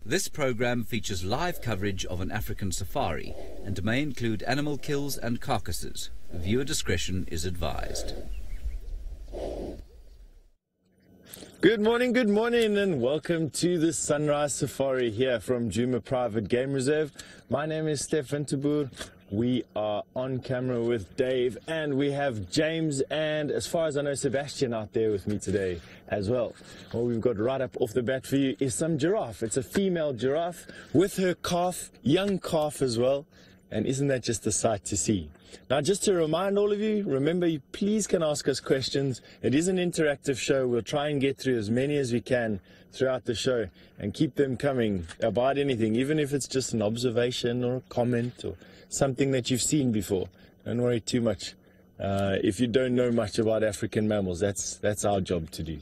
This program features live coverage of an African safari and may include animal kills and carcasses. Viewer discretion is advised. Good morning, and welcome to the Sunrise Safari here from Djuma Private Game Reserve. My name is Stefan Tabur. We are on camera with Dave, and we have James and, as far as I know, Sebastian out there with me today as well. What we've got right up off the bat for you is some giraffe. It's a female giraffe with her calf, young calf as well. And isn't that just a sight to see? Now, just to remind all of you, remember, you please can ask us questions. It is an interactive show. We'll try and get through as many as we can throughout the show and keep them coming about anything, even if it's just an observation or a comment or something that you've seen before. Don't worry too much. If you don't know much about African mammals, that's our job to do.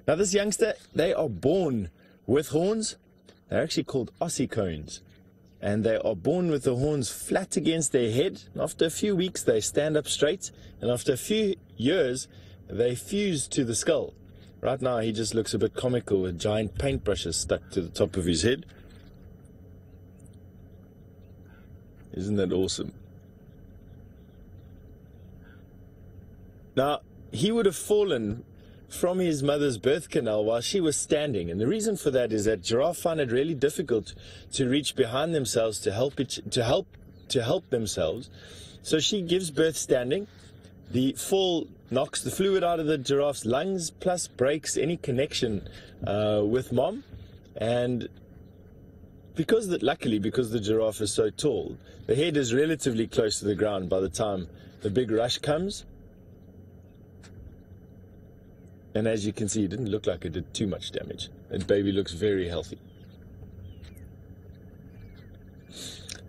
Now, this youngster, they are born with horns. They're actually called ossicones. And they are born with the horns flat against their head. After a few weeks, they stand up straight. And after a few years, they fuse to the skull. Right now, he just looks a bit comical with giant paintbrushes stuck to the top of his head. Isn't that awesome? Now, he would have fallen from his mother's birth canal while she was standing, and the reason for that is that giraffes find it really difficult to reach behind themselves to help themselves. So she gives birth standing. The fall knocks the fluid out of the giraffe's lungs, plus breaks any connection with mom. And luckily, because the giraffe is so tall, the head is relatively close to the ground by the time the big rush comes. And as you can see, it didn't look like it did too much damage. That baby looks very healthy.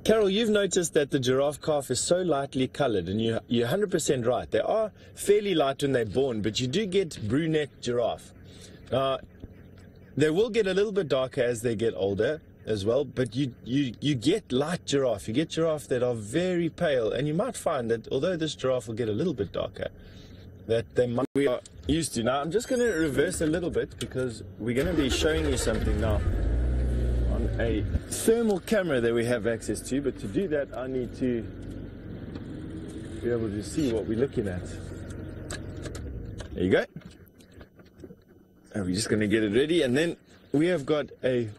Carol, you've noticed that the giraffe calf is so lightly colored, and you're 100% right. They are fairly light when they're born, but you do get brunette giraffe. They will get a little bit darker as they get older as well, but you get light giraffe. You get giraffe that are very pale, and you might find that although this giraffe will get a little bit darker, that we are used to. Now, I'm just going to reverse a little bit because we're going to be showing you something now on a thermal camera that we have access to. But to do that, I need to be able to see what we're looking at. There you go. And we're just going to get it ready. And then we have got a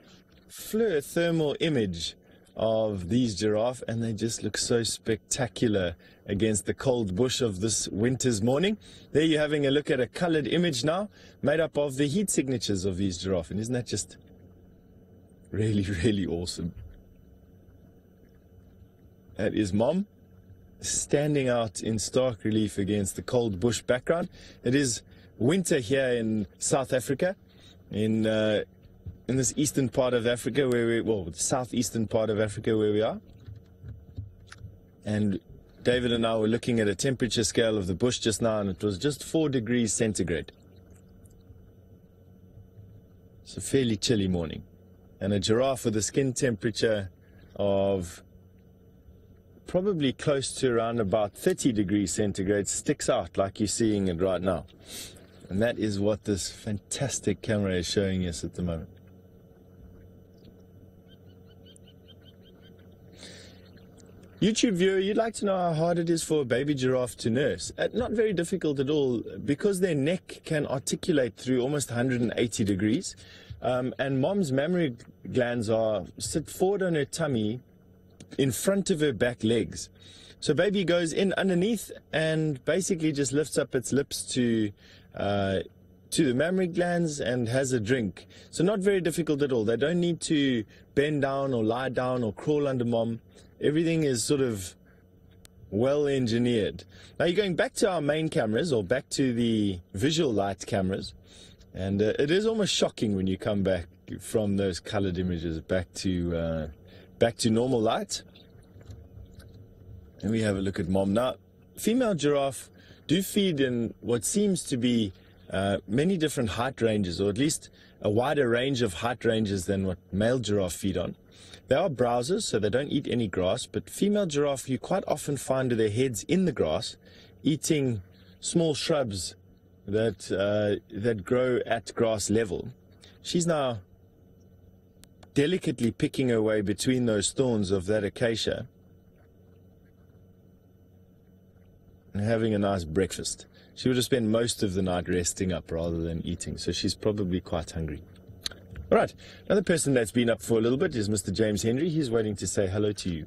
FLIR thermal image of these giraffe, and they just look so spectacular against the cold bush of this winter's morning. There you're having a look at a colored image now, made up of the heat signatures of these giraffe. And isn't that just really, really awesome? That is mom standing out in stark relief against the cold bush background. It is winter here in South Africa, in this eastern part of Africa the southeastern part of Africa where we are. And David and I were looking at a temperature scale of the bush just now, and it was just 4 degrees centigrade. It's a fairly chilly morning. And a giraffe with a skin temperature of probably close to around about 30 degrees centigrade sticks out like you're seeing it right now. And that is what this fantastic camera is showing us at the moment. YouTube viewer, you'd like to know how hard it is for a baby giraffe to nurse. Not very difficult at all, because their neck can articulate through almost 180 degrees. And mom's mammary glands sit forward on her tummy in front of her back legs. So baby goes in underneath and basically just lifts up its lips to the mammary glands and has a drink. So not very difficult at all. They don't need to bend down or lie down or crawl under mom. Everything is sort of well engineered. Now you're going back to our main cameras, or back to the visual light cameras, and it is almost shocking when you come back from those colored images back to normal light. And we have a look at mom. Now, female giraffe do feed in what seems to be many different height ranges, or at least a wider range of height ranges than what male giraffe feed on. They are browsers, so they don't eat any grass, but female giraffe you quite often find with their heads in the grass, eating small shrubs that grow at grass level. She's now delicately picking her way between those thorns of that acacia and having a nice breakfast. She would have spent most of the night resting up rather than eating, so she's probably quite hungry. All right, another person that's been up for a little bit is Mr. James Henry. He's waiting to say hello to you.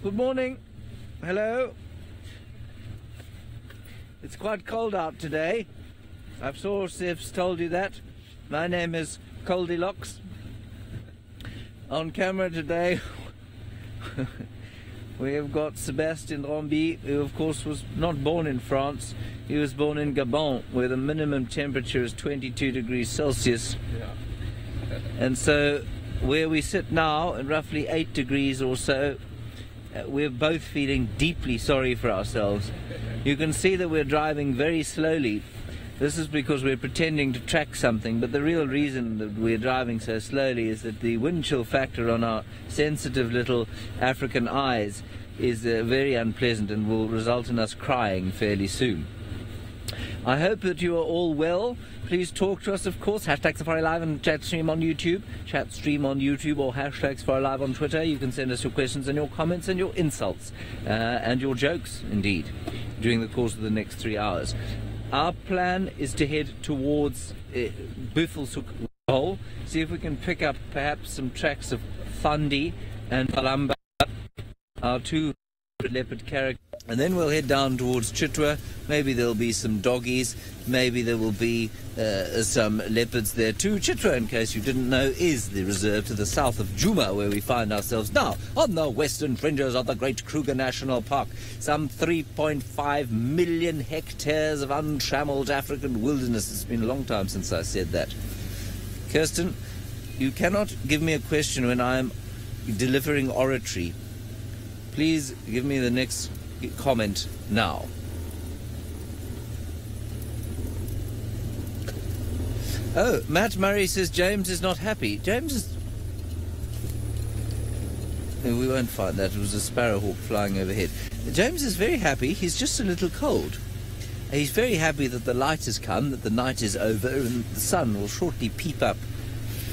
Good morning. Hello. It's quite cold out today. I've sure Sif's told you that. My name is Goldilocks. On camera today we have got Sebastian Rombi, who of course was not born in France. He was born in Gabon, where the minimum temperature is 22 degrees Celsius. Yeah. And so where we sit now at roughly 8 degrees or so, we're both feeling deeply sorry for ourselves. You can see that we're driving very slowly. This is because we're pretending to track something, but the real reason that we're driving so slowly is that the wind chill factor on our sensitive little African eyes is very unpleasant and will result in us crying fairly soon. I hope that you are all well. Please talk to us, of course. Hashtag SafariLive and chat stream on YouTube. Chat stream on YouTube or hashtag SafariLive on Twitter. You can send us your questions and your comments and your insults and your jokes, indeed, during the course of the next 3 hours. Our plan is to head towards Buffelshoek Hole, see if we can pick up perhaps some tracks of Thandi and Palamba, our two leopard characters, and then we'll head down towards Chitwa. Maybe there'll be some doggies, maybe there will be some leopards there too. Chitwa, in case you didn't know, is the reserve to the south of Djuma, where we find ourselves now, on the western fringes of the Great Kruger National Park. Some 3.5 million hectares of untrammeled African wilderness. It's been a long time since I said that. Kirsten, you cannot give me a question when I'm delivering oratory. Please give me the next comment now. Oh, Matt Murray says James is not happy. James is... No, we won't find that. It was a sparrowhawk flying overhead. James is very happy. He's just a little cold. He's very happy that the light has come, that the night is over, and the sun will shortly peep up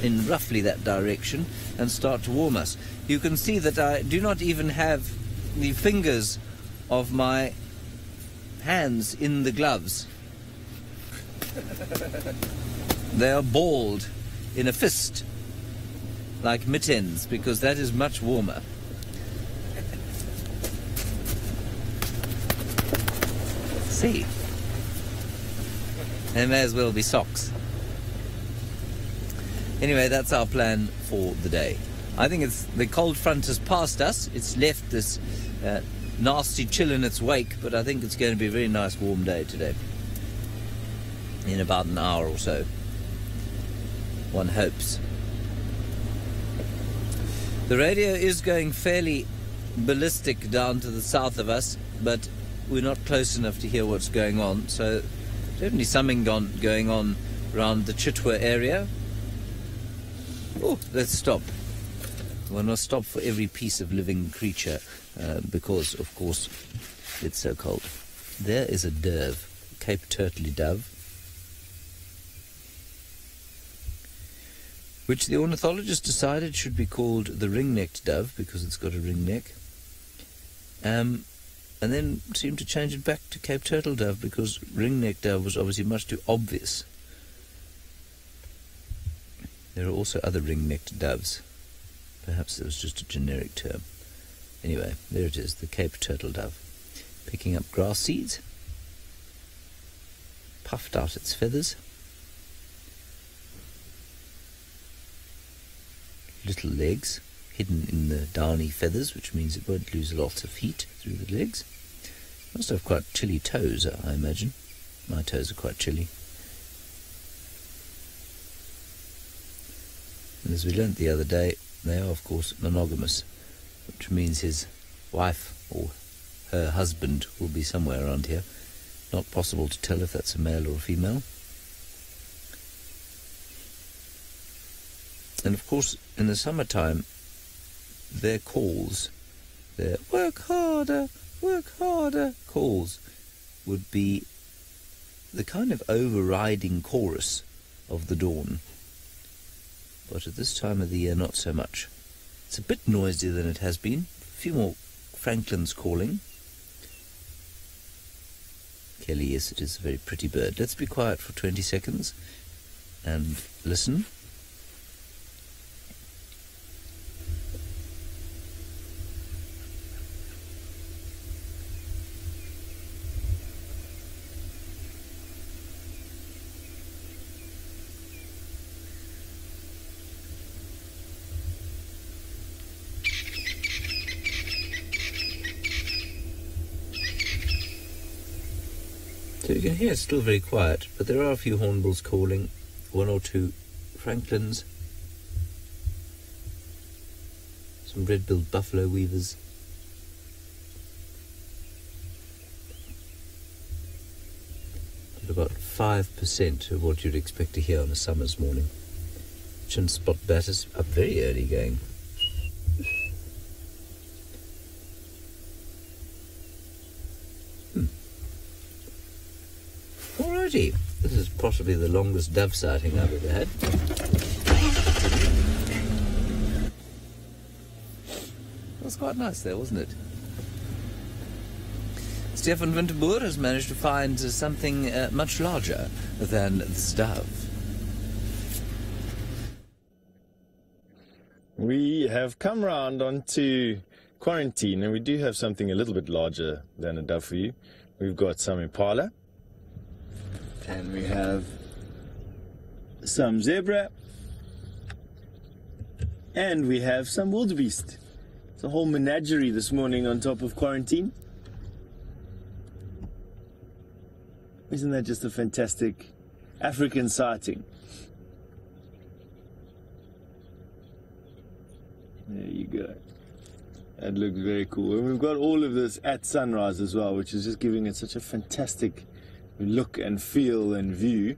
in roughly that direction and start to warm us. You can see that I do not even have the fingers of my hands in the gloves. They are balled in a fist, like mittens, because that is much warmer. See? They may as well be socks. Anyway, that's our plan for the day. I think the cold front has passed us. It's left this nasty chill in its wake, but I think it's going to be a very nice warm day today. In about an hour or so. One hopes. The radio is going fairly ballistic down to the south of us, but we're not close enough to hear what's going on, so definitely something going on around the Chitwa area. Oh, let's stop. One must stop for every piece of living creature because, of course, it's so cold. There is a dove, Cape Turtley dove, which the ornithologist decided should be called the ring-necked dove because it's got a ring neck, and then seemed to change it back to Cape Turtle dove because ring-necked dove was obviously much too obvious. There are also other ring-necked doves. Perhaps it was just a generic term. Anyway, there it is, the Cape Turtle dove, picking up grass seeds, puffed out its feathers, little legs hidden in the downy feathers, which means it won't lose lots of heat through the legs. Must have quite chilly toes, I imagine. My toes are quite chilly. And as we learnt the other day, they are of course monogamous, which means his wife or her husband will be somewhere around here. Not possible to tell if that's a male or a female. And of course, in the summertime, their calls, their work harder, work harder calls would be the kind of overriding chorus of the dawn. But at this time of the year, not so much. It's a bit noisier than it has been. A few more francolins calling. Kelly, yes, it is a very pretty bird. Let's be quiet for 20 seconds and listen. So you can hear it's still very quiet, but there are a few hornbills calling, one or two francolins, some red-billed buffalo weavers. But about 5% of what you'd expect to hear on a summer's morning. Chin spot batters up very early going. Alrighty, this is possibly the longest dove sighting I've ever had. That was quite nice there, wasn't it? Stefan Winterboer has managed to find something much larger than this dove. We have come round onto quarantine, and we do have something a little bit larger than a dove for you. We've got some impala. And we have some zebra, and we have some wildebeest. It's a whole menagerie this morning on top of quarantine. Isn't that just a fantastic African sighting? There you go. That looks very cool. And we've got all of this at sunrise as well, which is just giving it such a fantastic look and feel and view.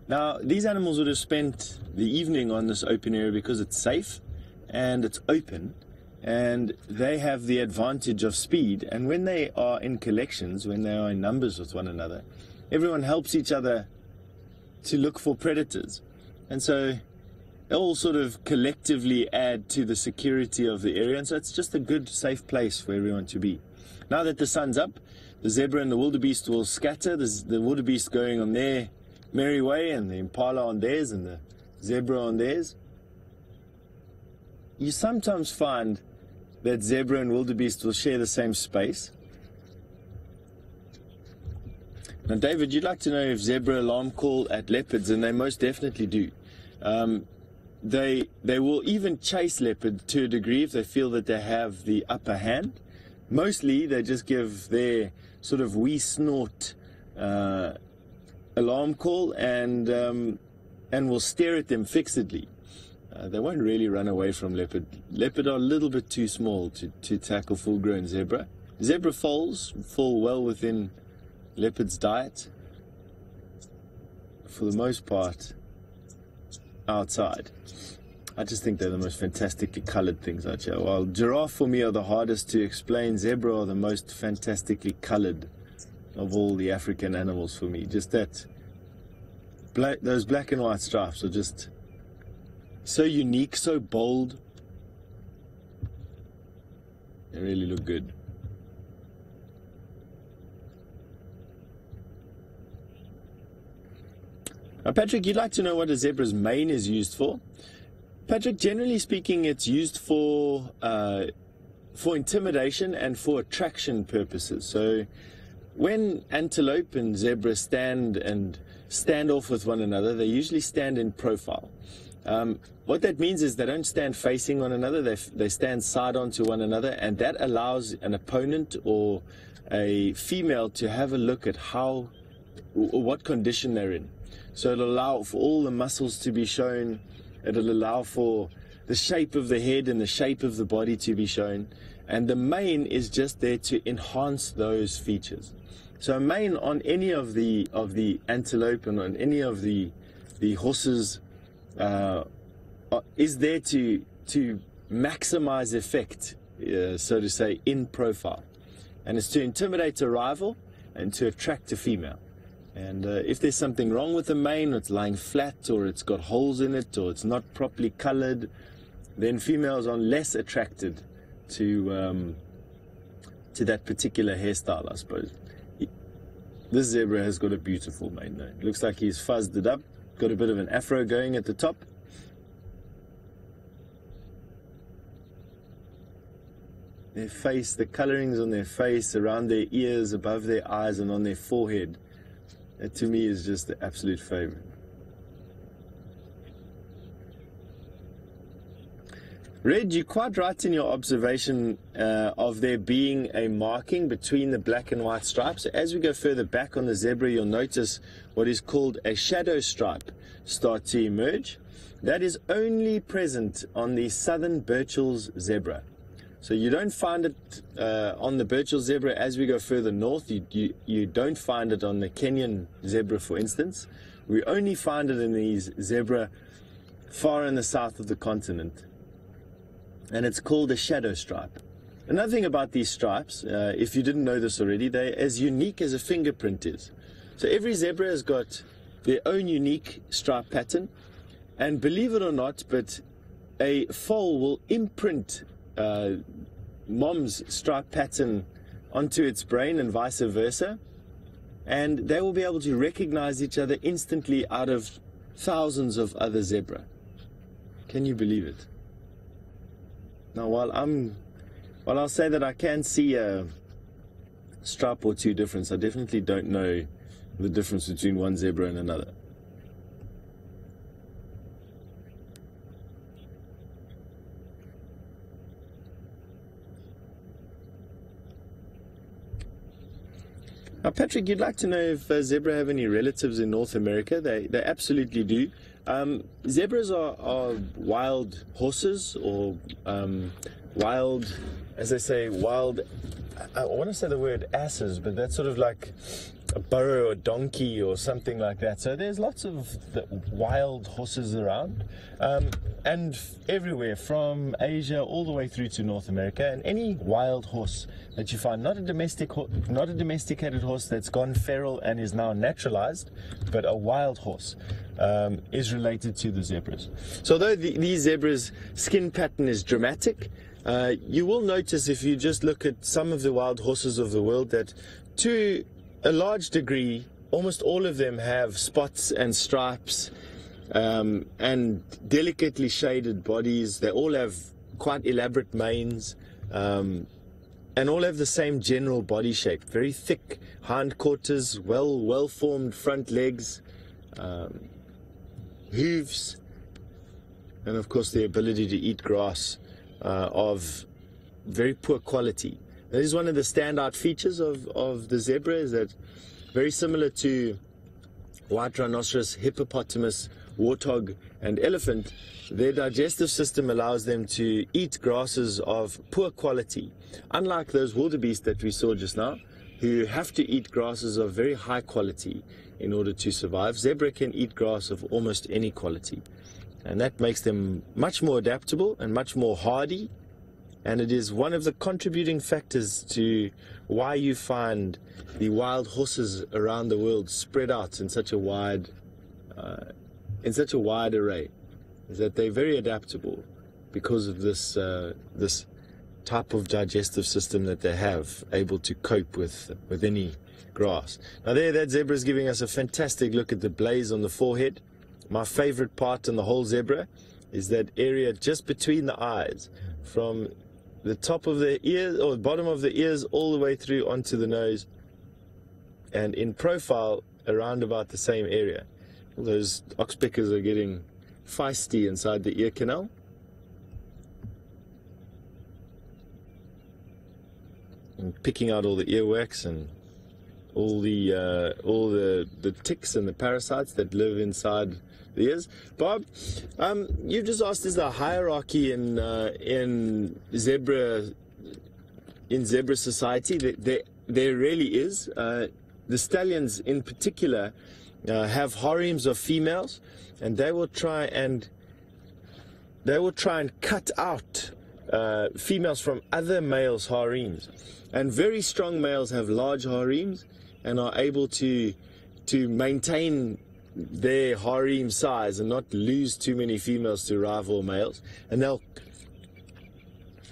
Now, these animals would have spent the evening on this open area because it's safe and it's open, and they have the advantage of speed. And when they are in collections, when they are in numbers with one another, everyone helps each other to look for predators. And so they all sort of collectively add to the security of the area. And so it's just a good, safe place for everyone to be. Now that the sun's up, the zebra and the wildebeest will scatter. The wildebeest going on their merry way, and the impala on theirs, and the zebra on theirs. You sometimes find that zebra and wildebeest will share the same space. Now, David, you'd like to know if zebra alarm call at leopards, and they most definitely do. They will even chase leopard to a degree if they feel that they have the upper hand. Mostly, they just give their sort of wee snort alarm call, and will stare at them fixedly. They won't really run away from leopard. Leopard are a little bit too small to tackle full-grown zebra. Zebra foals fall well within leopard's diet, for the most part, outside. I just think they're the most fantastically colored things out here. While giraffe for me are the hardest to explain, zebra are the most fantastically colored of all the African animals for me. Just that, those black and white stripes are just so unique, so bold. They really look good. Now, Patrick, you'd like to know what a zebra's mane is used for? Patrick, generally speaking, it's used for intimidation and for attraction purposes. So when antelope and zebra stand off with one another, they usually stand in profile. What that means is they don't stand facing one another, they stand side on to one another, and that allows an opponent or a female to have a look at what condition they're in. So it'll allow for all the muscles to be shown. It'll allow for the shape of the head and the shape of the body to be shown. And the mane is just there to enhance those features. So a mane on any of the antelope and on any of the horses is there to maximize effect, so to say, in profile. and it's to intimidate a rival and to attract a female. And if there's something wrong with the mane, it's lying flat, or it's got holes in it, or it's not properly colored, then females are less attracted to that particular hairstyle, I suppose. This zebra has got a beautiful mane though. It looks like he's fuzzed it up, got a bit of an afro going at the top. Their face, the colorings on their face, around their ears, above their eyes, and on their forehead, that to me is just the absolute favorite. Red, you're quite right in your observation of there being a marking between the black and white stripes. As we go further back on the zebra, you'll notice what is called a shadow stripe start to emerge. That is only present on the southern Burchell's zebra. So you don't find it on the Burchell zebra as we go further north. You don't find it on the Kenyan zebra, for instance. We only find it in these zebra far in the south of the continent. And it's called a shadow stripe. Another thing about these stripes, if you didn't know this already, they're as unique as a fingerprint is. So every zebra has got their own unique stripe pattern. And believe it or not, but a foal will imprint mom's stripe pattern onto its brain and vice versa. And they will be able to recognize each other instantly out of thousands of other zebra. Can you believe it? Now, while I'll say that I can see a stripe or two difference, I definitely don't know the difference between one zebra and another. Now, Patrick, you'd like to know if zebra have any relatives in North America. They absolutely do. Zebras are wild horses, or wild, as they say, wild, I want to say the word asses, but that's sort of like a burro or donkey or something like that. So there's lots of wild horses around, and everywhere from Asia all the way through to North America. And any wild horse that you find, not a domesticated horse that's gone feral and is now naturalized, but a wild horse, is related to the zebras. So although these zebras' skin pattern is dramatic, you will notice if you just look at some of the wild horses of the world that to a large degree, almost all of them have spots and stripes and delicately shaded bodies. They all have quite elaborate manes and all have the same general body shape. Very thick hindquarters, well-formed front legs, hooves, and of course the ability to eat grass of very poor quality. That is one of the standout features of the zebra, is that very similar to white rhinoceros, hippopotamus, warthog, and elephant, their digestive system allows them to eat grasses of poor quality. Unlike those wildebeest that we saw just now, who have to eat grasses of very high quality in order to survive, zebra can eat grass of almost any quality. And that makes them much more adaptable and much more hardy. And it is one of the contributing factors to why you find the wild horses around the world spread out in such a wide array, is that they're very adaptable because of this this type of digestive system that they have, able to cope with any grass. Now that zebra is giving us a fantastic look at the blaze on the forehead. My favorite part in the whole zebra is that area just between the eyes, from the top of the ears or the bottom of the ears all the way through onto the nose, and in profile around about the same area. All those oxpeckers are getting feisty inside the ear canal. And picking out all the earwax and all the ticks and the parasites that live inside the ears. Bob, you just asked, is there a hierarchy in zebra society? There really is. The stallions in particular have harems of females, and they will try and cut out females from other males' harems. And very strong males have large harems and are able to maintain their harem size and not lose too many females to rival males. And they'll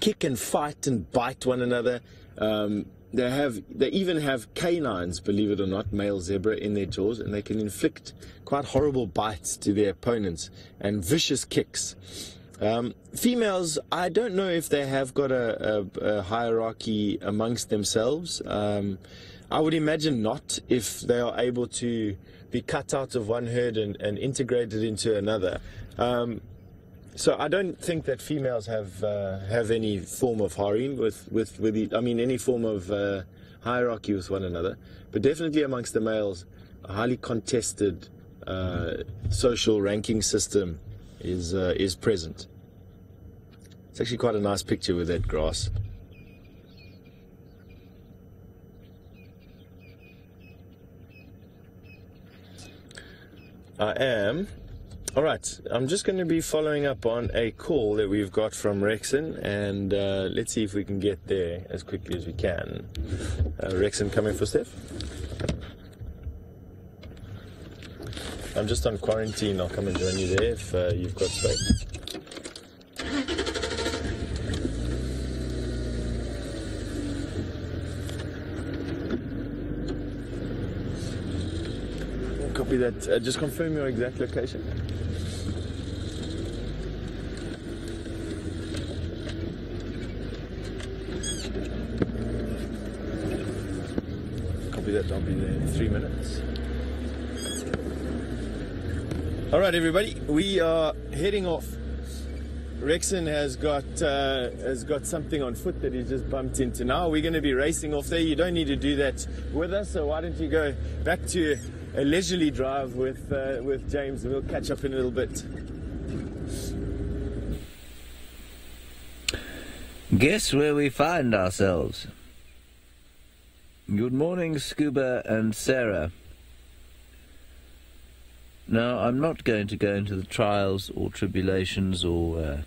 kick and fight and bite one another. They even have canines, believe it or not, male zebra in their jaws, and they can inflict quite horrible bites to their opponents and vicious kicks. Females, I don't know if they have got a hierarchy amongst themselves. I would imagine not, if they are able to be cut out of one herd and integrated into another. So I don't think that females have any form of harem any form of hierarchy with one another. But definitely amongst the males, a highly contested social ranking system is present. It's actually quite a nice picture with that grass. Alright, I'm just going to be following up on a call that we've got from Rexon, and let's see if we can get there as quickly as we can. Rexon coming for Steph? I'm just on quarantine. I'll come and join you there if you've got space. Copy that. Just confirm your exact location. Copy that. I'll be there in 3 minutes. All right, everybody, we are heading off. Rexon has got something on foot that he's just bumped into. Now we're going to be racing off there. You don't need to do that with us, so why don't you go back to a leisurely drive with James, and we'll catch up in a little bit. Guess where we find ourselves? Good morning, Scuba and Sarah. Now, I'm not going to go into the trials or tribulations or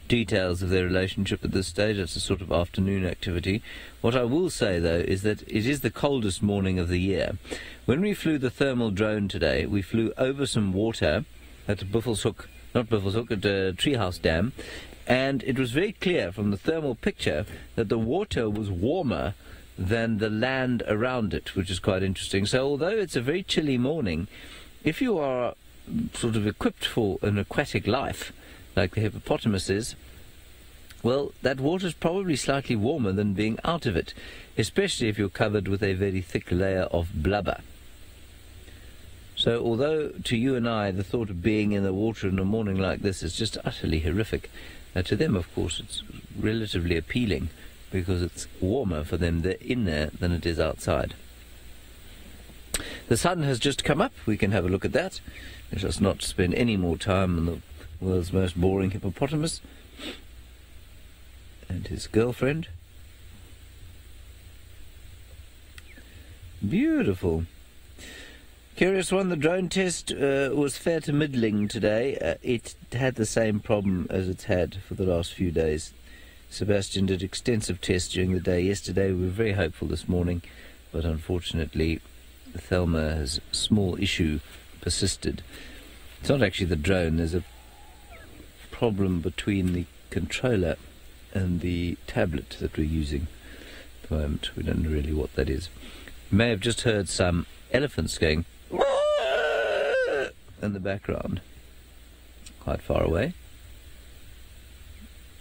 details of their relationship at this stage. It's a sort of afternoon activity. What I will say, though, is that it is the coldest morning of the year. When we flew the thermal drone today, we flew over some water at Buffelshoek, at Treehouse Dam, and it was very clear from the thermal picture that the water was warmer than the land around it, which is quite interesting. So although it's a very chilly morning, if you are sort of equipped for an aquatic life, like the hippopotamus is, well, that water's probably slightly warmer than being out of it, especially if you're covered with a very thick layer of blubber. So although to you and I the thought of being in the water in a morning like this is just utterly horrific, to them, of course, it's relatively appealing because it's warmer for them in there than it is outside. The sun has just come up. We can have a look at that. Let us not spend any more time on the world's most boring hippopotamus and his girlfriend. Beautiful. Curious one, the drone test was fair to middling today. It had the same problem as it's had for the last few days. Sebastian did extensive tests during the day yesterday. We were very hopeful this morning, but unfortunately Thelma's small issue persisted. It's not actually the drone. There's a problem between the controller and the tablet that we're using at the moment. We don't know really what that is. You may have just heard some elephants going in the background, quite far away.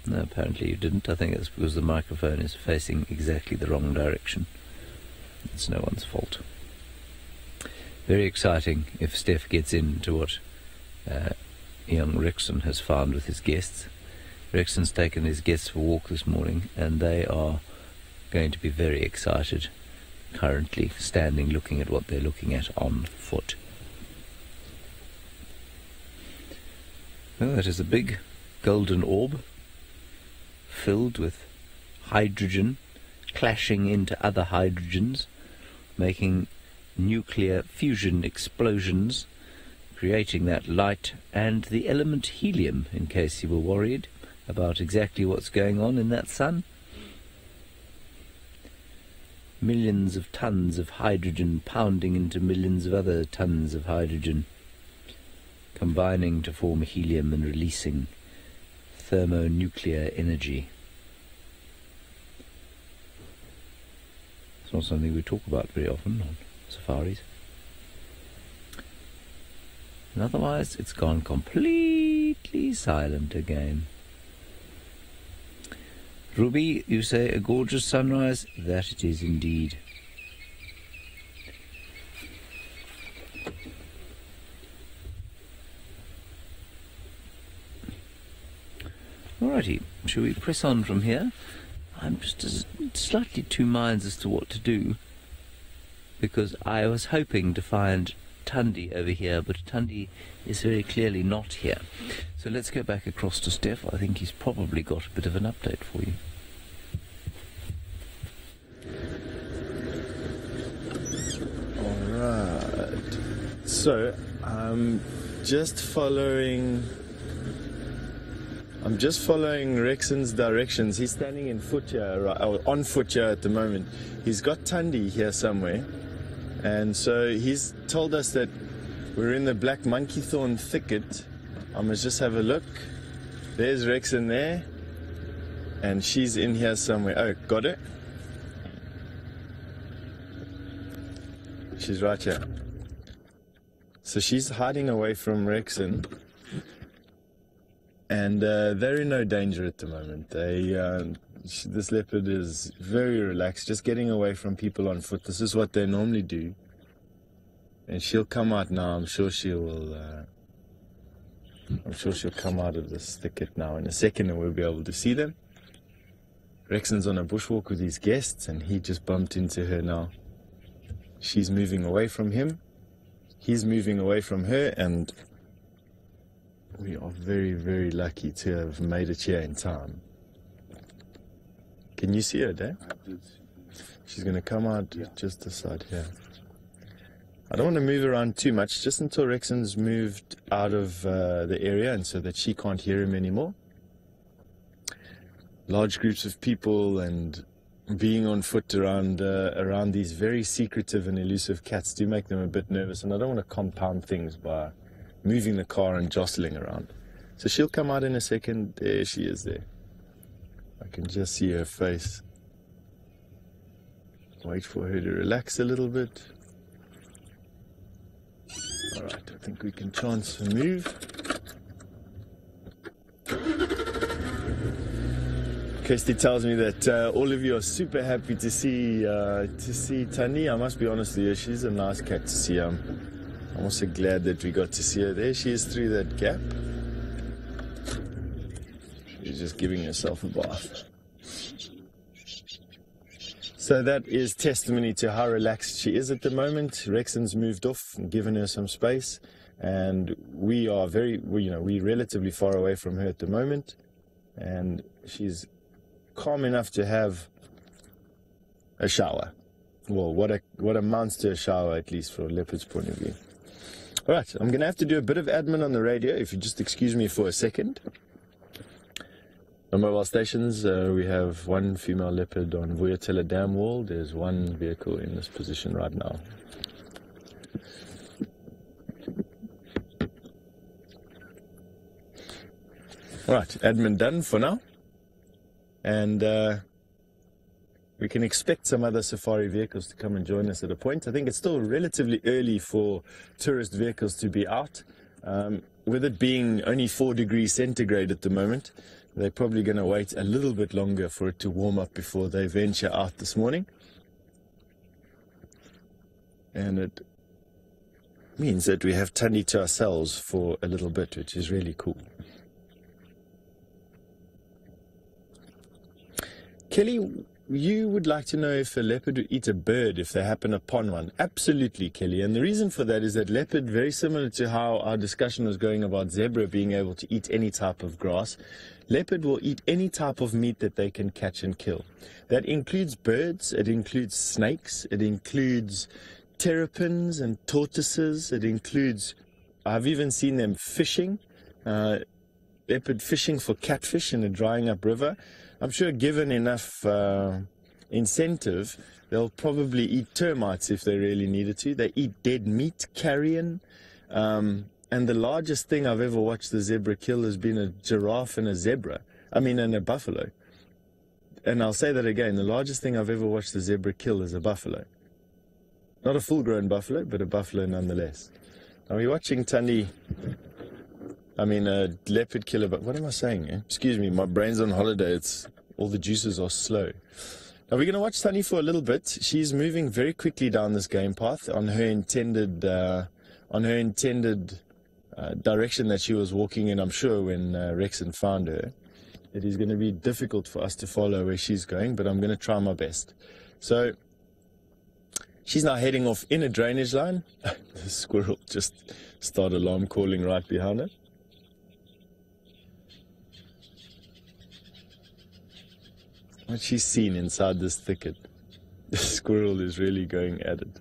No, apparently you didn't. I think that's because the microphone is facing exactly the wrong direction. It's no one's fault. Very exciting if Steph gets into what young Rexon has found with his guests. Rexon's taken his guests for a walk this morning, and they are going to be very excited, currently standing looking at what they're looking at on foot. Well, that is a big golden orb filled with hydrogen clashing into other hydrogens, making nuclear fusion explosions, creating that light and the element helium, in case you were worried. about exactly what's going on in that sun. Millions of tons of hydrogen pounding into millions of other tons of hydrogen, combining to form helium and releasing thermonuclear energy. It's not something we talk about very often on safaris. And otherwise it's gone completely silent again. Ruby, you say a gorgeous sunrise? That it is indeed. Alrighty, shall we press on from here? I'm just slightly two minds as to what to do, because I was hoping to find Tundi over here, but Tundi is very clearly not here. So let's go back across to Steph. I think he's probably got a bit of an update for you. Alright. So, I'm just following Rexon's directions. He's standing in foot here, or on foot here at the moment. He's got Tundi here somewhere. And so he's told us that we're in the black monkey thorn thicket. I must just have a look. There's Rexon there. And she's in here somewhere. Oh, got it? She's right here. So she's hiding away from Rexon. And they're in no danger at the moment. This leopard is very relaxed, just getting away from people on foot. This is what they normally do. And she'll come out now. I'm sure she'll come out of this thicket now in a second, and we'll be able to see them. Rexon's on a bushwalk with his guests, and he just bumped into her now. She's moving away from him. He's moving away from her, and we are very, very lucky to have made it here in time. Can you see her, Dave? She's going to come out just this side here. I don't want to move around too much, just until Rexon's moved out of the area and so that she can't hear him anymore. Large groups of people and being on foot around these very secretive and elusive cats do make them a bit nervous, and I don't want to compound things by moving the car and jostling around. So she'll come out in a second. There she is there. I can just see her face. Wait for her to relax a little bit. Alright, I think we can chance a move. Kirsty tells me that all of you are super happy to see Tani. I must be honest with you, she's a nice cat to see. I'm also glad that we got to see her. There she is through that gap. She's just giving herself a bath. So that is testimony to how relaxed she is at the moment. Rexon's moved off and given her some space, and we're relatively far away from her at the moment, and she's calm enough to have a shower. Well, what amounts to a shower, at least from a leopard's point of view. All right, I'm going to have to do a bit of admin on the radio, if you just excuse me for a second. On mobile stations, we have one female leopard on Vuyatela Dam Wall. There's one vehicle in this position right now. All right, admin done for now. And we can expect some other safari vehicles to come and join us at a point. I think it's still relatively early for tourist vehicles to be out. With it being only 4 degrees centigrade at the moment, they're probably going to wait a little bit longer for it to warm up before they venture out this morning. And it means that we have Tani to ourselves for a little bit, which is really cool. Kelly, you would like to know if a leopard would eat a bird if they happen upon one. Absolutely, Kelly. And the reason for that is that leopard, very similar to how our discussion was going about zebra being able to eat any type of grass, leopard will eat any type of meat that they can catch and kill. That includes birds, it includes snakes, it includes terrapins and tortoises, it includes, I've even seen them fishing. leopard fishing for catfish in a drying up river. I'm sure given enough incentive, they'll probably eat termites if they really needed to. They eat dead meat, carrion. And the largest thing I've ever watched the zebra kill has been a giraffe and a zebra. And a buffalo. And I'll say that again, the largest thing I've ever watched the zebra kill is a buffalo. Not a full-grown buffalo, but a buffalo nonetheless. Are we watching Tani? A leopard killer, but what am I saying? Excuse me, my brain's on holiday. All the juices are slow. Now we're going to watch Tani for a little bit. She's moving very quickly down this game path on her intended direction that she was walking in, I'm sure, when Rexon found her. It is going to be difficult for us to follow where she's going, but I'm going to try my best. So she's now heading off in a drainage line. The squirrel just started alarm calling right behind her. What she's seen inside this thicket. The squirrel is really going at it.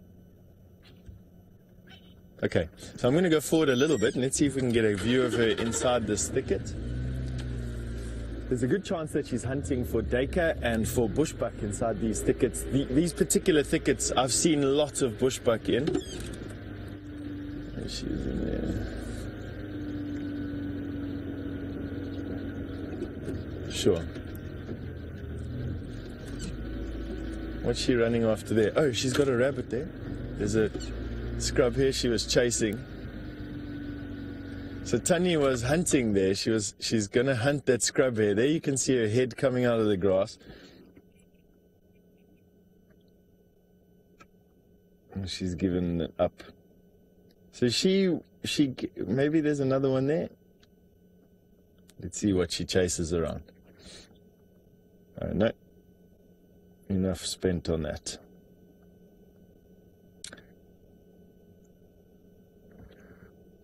Okay, so I'm going to go forward a little bit and let's see if we can get a view of her inside this thicket. There's a good chance that she's hunting for duiker and for bushbuck inside these thickets. These particular thickets, I've seen lots of bushbuck in. There she is in there. Sure. What's she running after there? Oh, she's got a rabbit there. There's a scrub here she was chasing. So Tani was hunting there. She's gonna hunt that scrub here. There you can see her head coming out of the grass. And she's given it up. So she maybe there's another one there. Let's see what she chases around. Oh, no. Enough spent on that.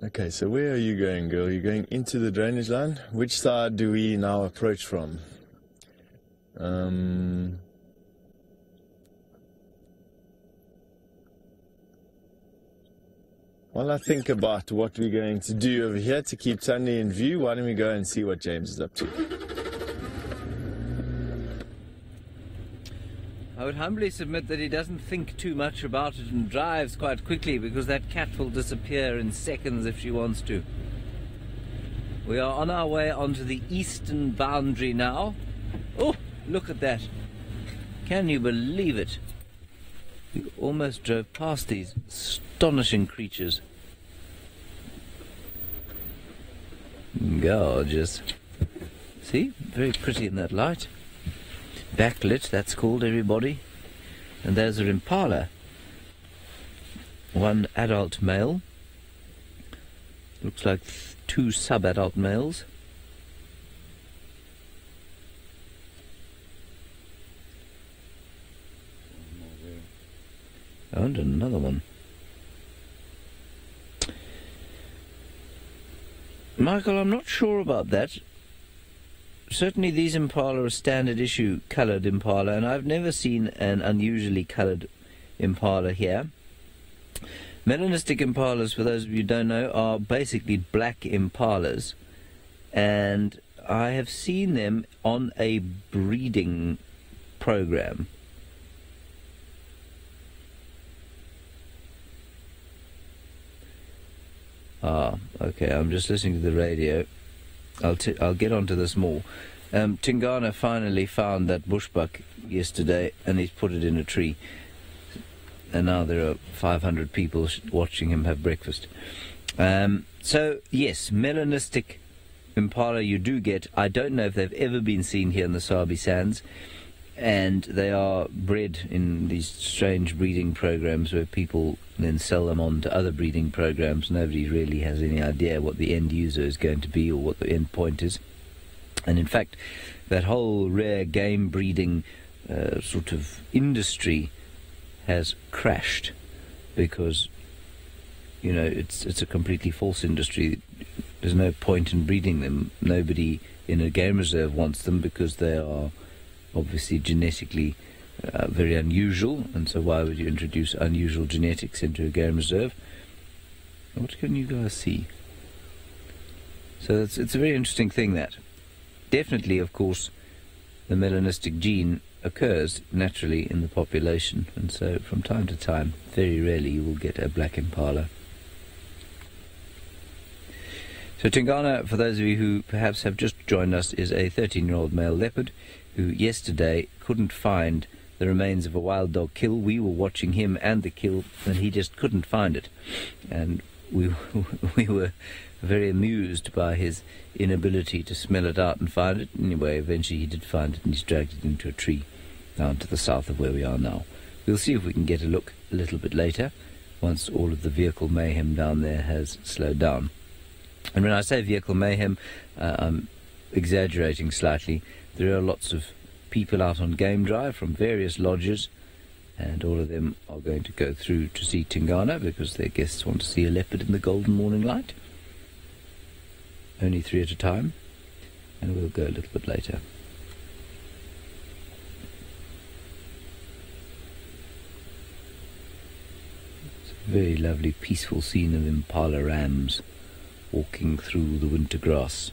Okay, so where are you going, girl? You're going into the drainage line? Which side do we now approach from? While I think about what we're going to do over here to keep Tani in view, why don't we go and see what James is up to? I would humbly submit that he doesn't think too much about it and drives quite quickly because that cat will disappear in seconds if she wants to. We are on our way onto the eastern boundary now. Oh, look at that. Can you believe it? We almost drove past these astonishing creatures. Gorgeous. See? Very pretty in that light. Backlit, that's called, everybody. And there's an impala. One adult male. Looks like two sub-adult males. And another one. Michael, I'm not sure about that. Certainly these impala are standard issue coloured impala, and I've never seen an unusually coloured impala here. Melanistic impalas, for those of you who don't know, are basically black impalas, and I have seen them on a breeding program. Ah, okay, I'm just listening to the radio. I'll get onto this more. Tingana finally found that bushbuck yesterday, and he's put it in a tree. And now there are 500 people watching him have breakfast. So, yes, melanistic impala you do get. I don't know if they've ever been seen here in the Sabi Sands. And they are bred in these strange breeding programs where people then sell them on to other breeding programs. Nobody really has any idea what the end user is going to be or what the end point is. And in fact, that whole rare game breeding sort of industry has crashed because, you know, it's a completely false industry. There's no point in breeding them. Nobody in a game reserve wants them because they are obviously genetically very unusual, and so why would you introduce unusual genetics into a game reserve? What can you guys see? So it's a very interesting thing, that. Definitely, of course, the melanistic gene occurs naturally in the population, and so from time to time, very rarely, you will get a black impala. So Tingana, for those of you who perhaps have just joined us, is a 13-year-old male leopard who yesterday couldn't find the remains of a wild dog kill. We were watching him and the kill, and he just couldn't find it. And we were very amused by his inability to smell it out and find it. Anyway, eventually he did find it, and he's dragged it into a tree down to the south of where we are now. We'll see if we can get a look a little bit later, once all of the vehicle mayhem down there has slowed down. And when I say vehicle mayhem, I'm exaggerating slightly. There are lots of people out on game drive from various lodges, and all of them are going to go through to see Tingana because their guests want to see a leopard in the golden morning light. Only 3 at a time, and we'll go a little bit later. It's a very lovely, peaceful scene of impala rams walking through the winter grass.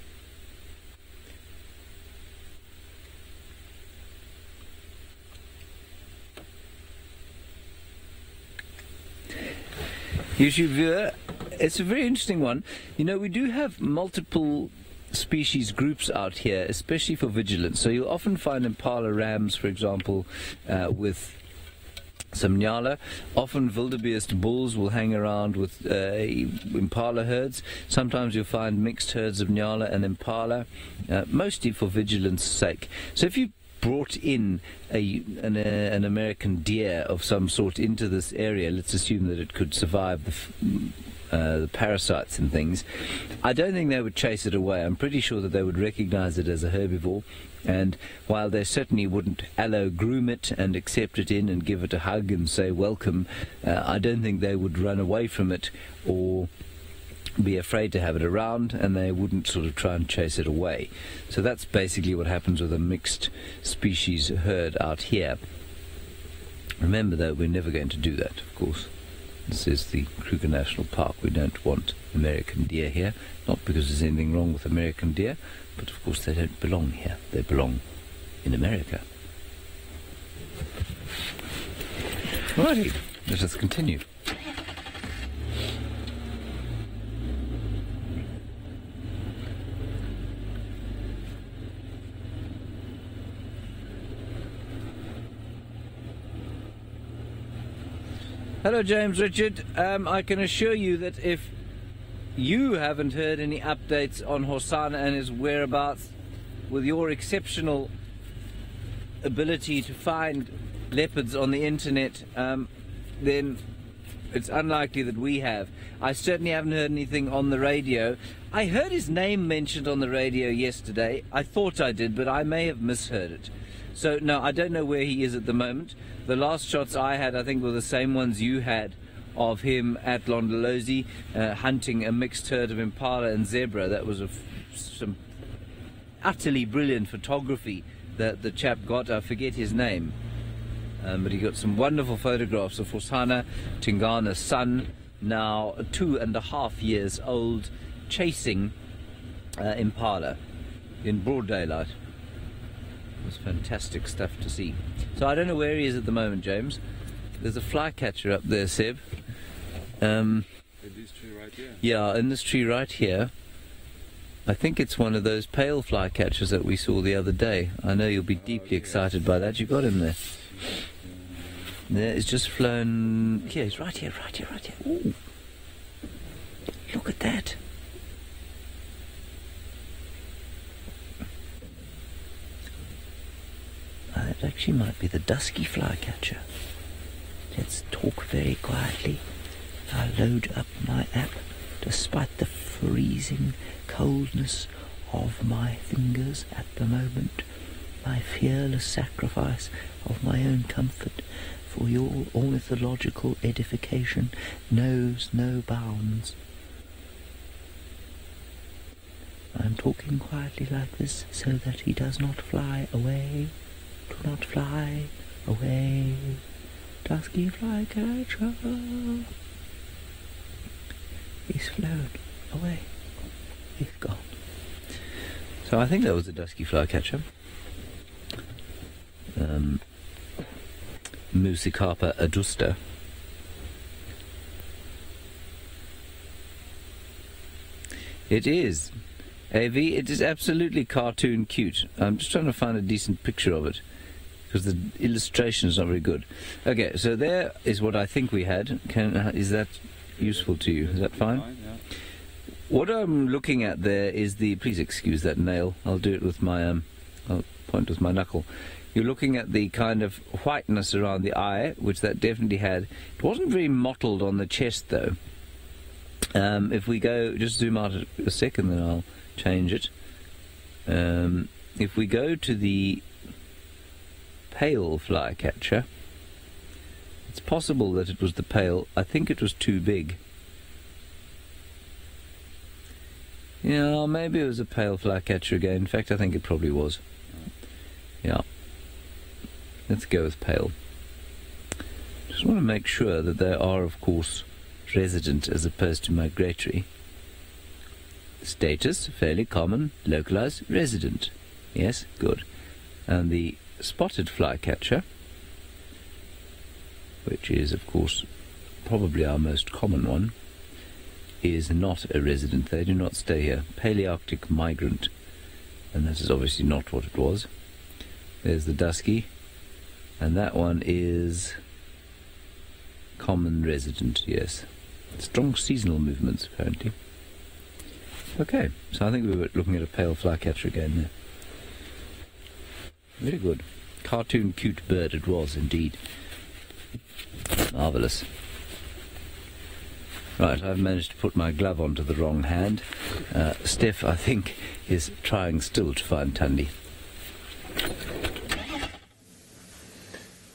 YouTube viewer, it's a very interesting one. You know, we do have multiple species groups out here, especially for vigilance. So you'll often find impala rams, for example, with some nyala. Often wildebeest bulls will hang around with impala herds. Sometimes you'll find mixed herds of nyala and impala, mostly for vigilance sake. So if you brought in an American deer of some sort into this area, let's assume that it could survive the parasites and things, I don't think they would chase it away. I'm pretty sure that they would recognize it as a herbivore, and while they certainly wouldn't groom it and accept it in and give it a hug and say welcome, I don't think they would run away from it or be afraid to have it around, and they wouldn't sort of try and chase it away. So that's basically what happens with a mixed species herd out here. Remember though, we're never going to do that, of course. This is the Kruger National Park. We don't want American deer here, not because there's anything wrong with American deer, but of course they don't belong here. They belong in America. Alrighty, let us continue. Hello James Richard, I can assure you that if you haven't heard any updates on Hosanna and his whereabouts, with your exceptional ability to find leopards on the internet, then it's unlikely that we have. I certainly haven't heard anything on the radio. I heard his name mentioned on the radio yesterday. I thought I did, but I may have misheard it. So no, I don't know where he is at the moment. The last shots I had, I think, were the same ones you had of him at Londolozi, hunting a mixed herd of impala and zebra. That was some utterly brilliant photography that the chap got. I forget his name, but he got some wonderful photographs of Hosanna, Tingana's son, now 2.5 years old, chasing impala in broad daylight. It was fantastic stuff to see. So I don't know where he is at the moment, James. There's a flycatcher up there, Seb. In this tree right here? Yeah, in this tree right here. I think it's one of those pale flycatchers that we saw the other day. I know you'll be deeply excited by that. You got him there. There, it's just flown. Yeah, he's right here, right here, right here. Ooh. Look at that. It actually might be the dusky flycatcher. Let's talk very quietly. I'll load up my app, despite the freezing coldness of my fingers at the moment. My fearless sacrifice of my own comfort for your ornithological edification knows no bounds. I'm talking quietly like this so that he does not fly away. Do not fly away, dusky flycatcher. He's flown away. He's gone. So I think that was a dusky flycatcher. Musicarpa adusta. It is. AV, it is absolutely cartoon cute. I'm just trying to find a decent picture of it, because the illustration is not very good. Okay, so there is what I think we had. Is that useful to you? Is that fine? Yeah. What I'm looking at there is the... Please excuse that nail. I'll do it with my... I'll point with my knuckle. You're looking at the kind of whiteness around the eye, which that definitely had. It wasn't very mottled on the chest, though. If we go... Just zoom out a second, then I'll change it. If we go to the pale flycatcher, it's possible that it was the pale. I think it was too big. Yeah, maybe it was a pale flycatcher again. In fact, I think it probably was. Yeah. Let's go with pale. Just want to make sure that they are, of course, resident as opposed to migratory. Status, fairly common, localized, resident. Yes, good. And the spotted flycatcher, which is, of course, probably our most common one, is not a resident. They do not stay here. Palearctic migrant. And that is obviously not what it was. There's the dusky. And that one is common resident, yes. Strong seasonal movements, apparently. Okay, so I think we were looking at a pale flycatcher again there. Very good. Cartoon cute bird it was, indeed. Marvellous. Right, I've managed to put my glove onto the wrong hand. Steph, I think, is trying still to find Thandi.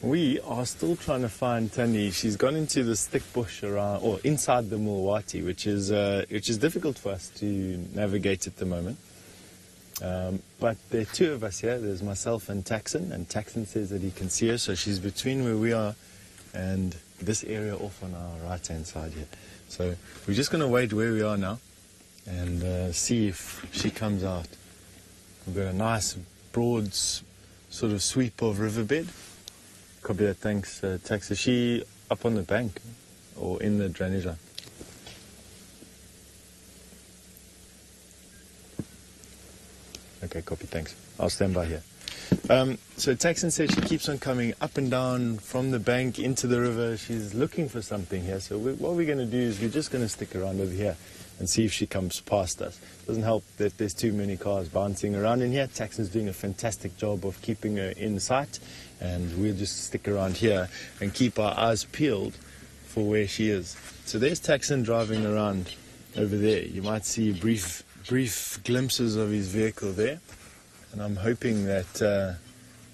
We are still trying to find Thandi. She's gone into this thick bush around, or inside the Mulwati, which is difficult for us to navigate at the moment. But there are two of us here. There's myself and Taxon says that he can see her, so she's between where we are and this area off on our right-hand side here. So we're just going to wait where we are now and see if she comes out. We've got a nice broad sort of sweep of riverbed. Copy that, thanks, Tax. Is she up on the bank or in the drainage line? Okay, copy, thanks. I'll stand by here. So Taxon said she keeps on coming up and down from the bank into the river. She's looking for something here. So what we're going to do is we're just going to stick around over here and see if she comes past us. Doesn't help that there's too many cars bouncing around in here. Taxon's doing a fantastic job of keeping her in sight. And we'll just stick around here and keep our eyes peeled for where she is. So there's Taxon driving around over there. You might see brief glimpses of his vehicle there. And I'm hoping that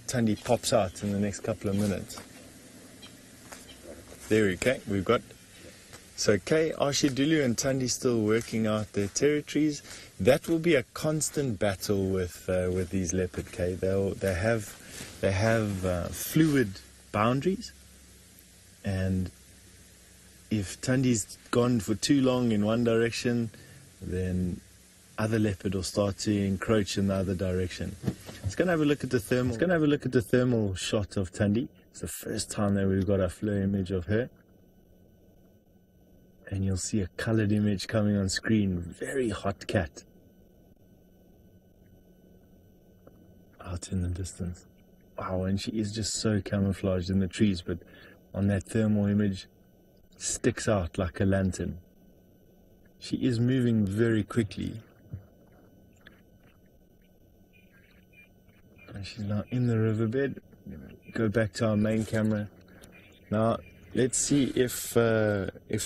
Thandi pops out in the next couple of minutes. There we go. We've got... So Kay, Arshidulu and Thandi still working out their territories. That will be a constant battle with these leopard, Kay. They have fluid boundaries, and if Thandi's gone for too long in one direction, then other leopard will start to encroach in the other direction. Let's go and have a look at the thermal. Let's go and have a look at the thermal shot of Thandi. It's the first time that we've got a flow image of her. And you'll see a colored image coming on screen. Very hot cat. Out in the distance. Wow, and she is just so camouflaged in the trees, but on that thermal image, sticks out like a lantern. She is moving very quickly. And she's now in the riverbed. Go back to our main camera. Now, let's see if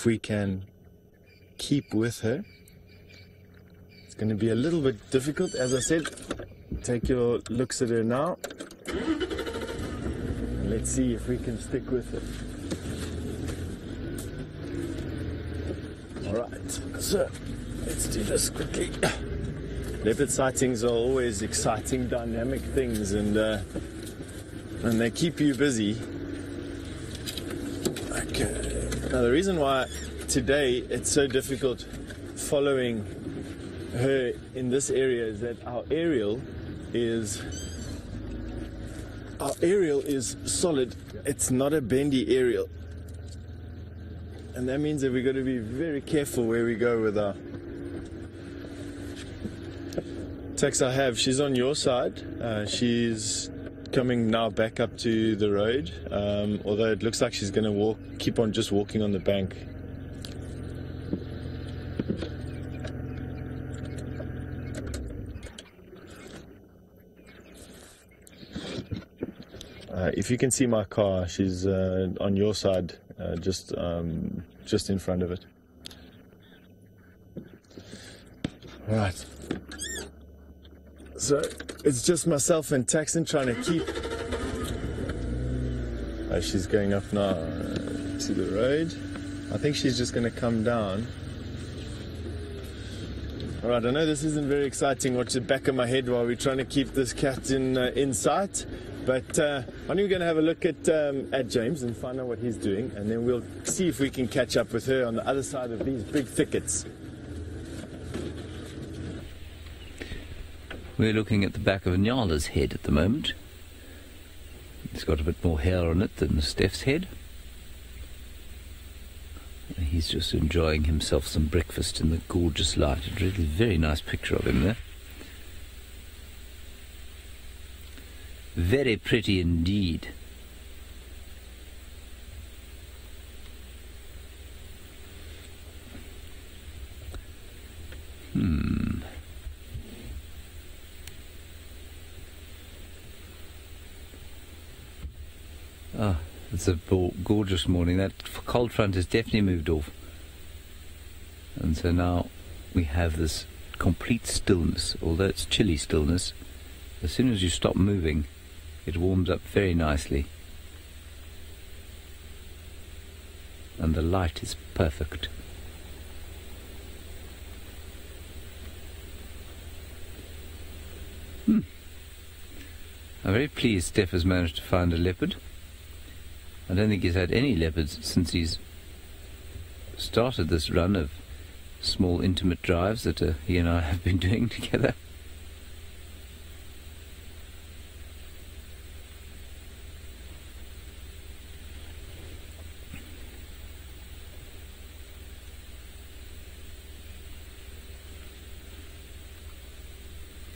we can keep with her. It's going to be a little bit difficult, as I said. Take your looks at her now. And let's see if we can stick with her. Alright, so let's do this quickly. Leopard sightings are always exciting, dynamic things, and they keep you busy. Okay. Now the reason why today it's so difficult following her in this area is that our aerial is solid. It's not a bendy aerial. And that means that we've got to be very careful where we go with our Tex. She's on your side. She's coming now back up to the road, although it looks like she's going to keep on just walking on the bank. If you can see my car, she's on your side, just in front of it. Right. So it's just myself and Taxon trying to keep. She's going up now to the road. I think she's just going to come down. All right. I know this isn't very exciting. Watch the back of my head while we're trying to keep this cat in sight. But I think we're going to have a look at James and find out what he's doing, and then we'll see if we can catch up with her on the other side of these big thickets. We're looking at the back of Nyala's head at the moment. It's got a bit more hair on it than Steph's head. He's just enjoying himself some breakfast in the gorgeous light. A really very nice picture of him there. Very pretty indeed. Ah, it's a gorgeous morning. That cold front has definitely moved off. And so now we have this complete stillness, although it's chilly stillness. As soon as you stop moving, it warms up very nicely. And the light is perfect. I'm very pleased Steph has managed to find a leopard. I don't think he's had any leopards since he's started this run of small intimate drives that he and I have been doing together.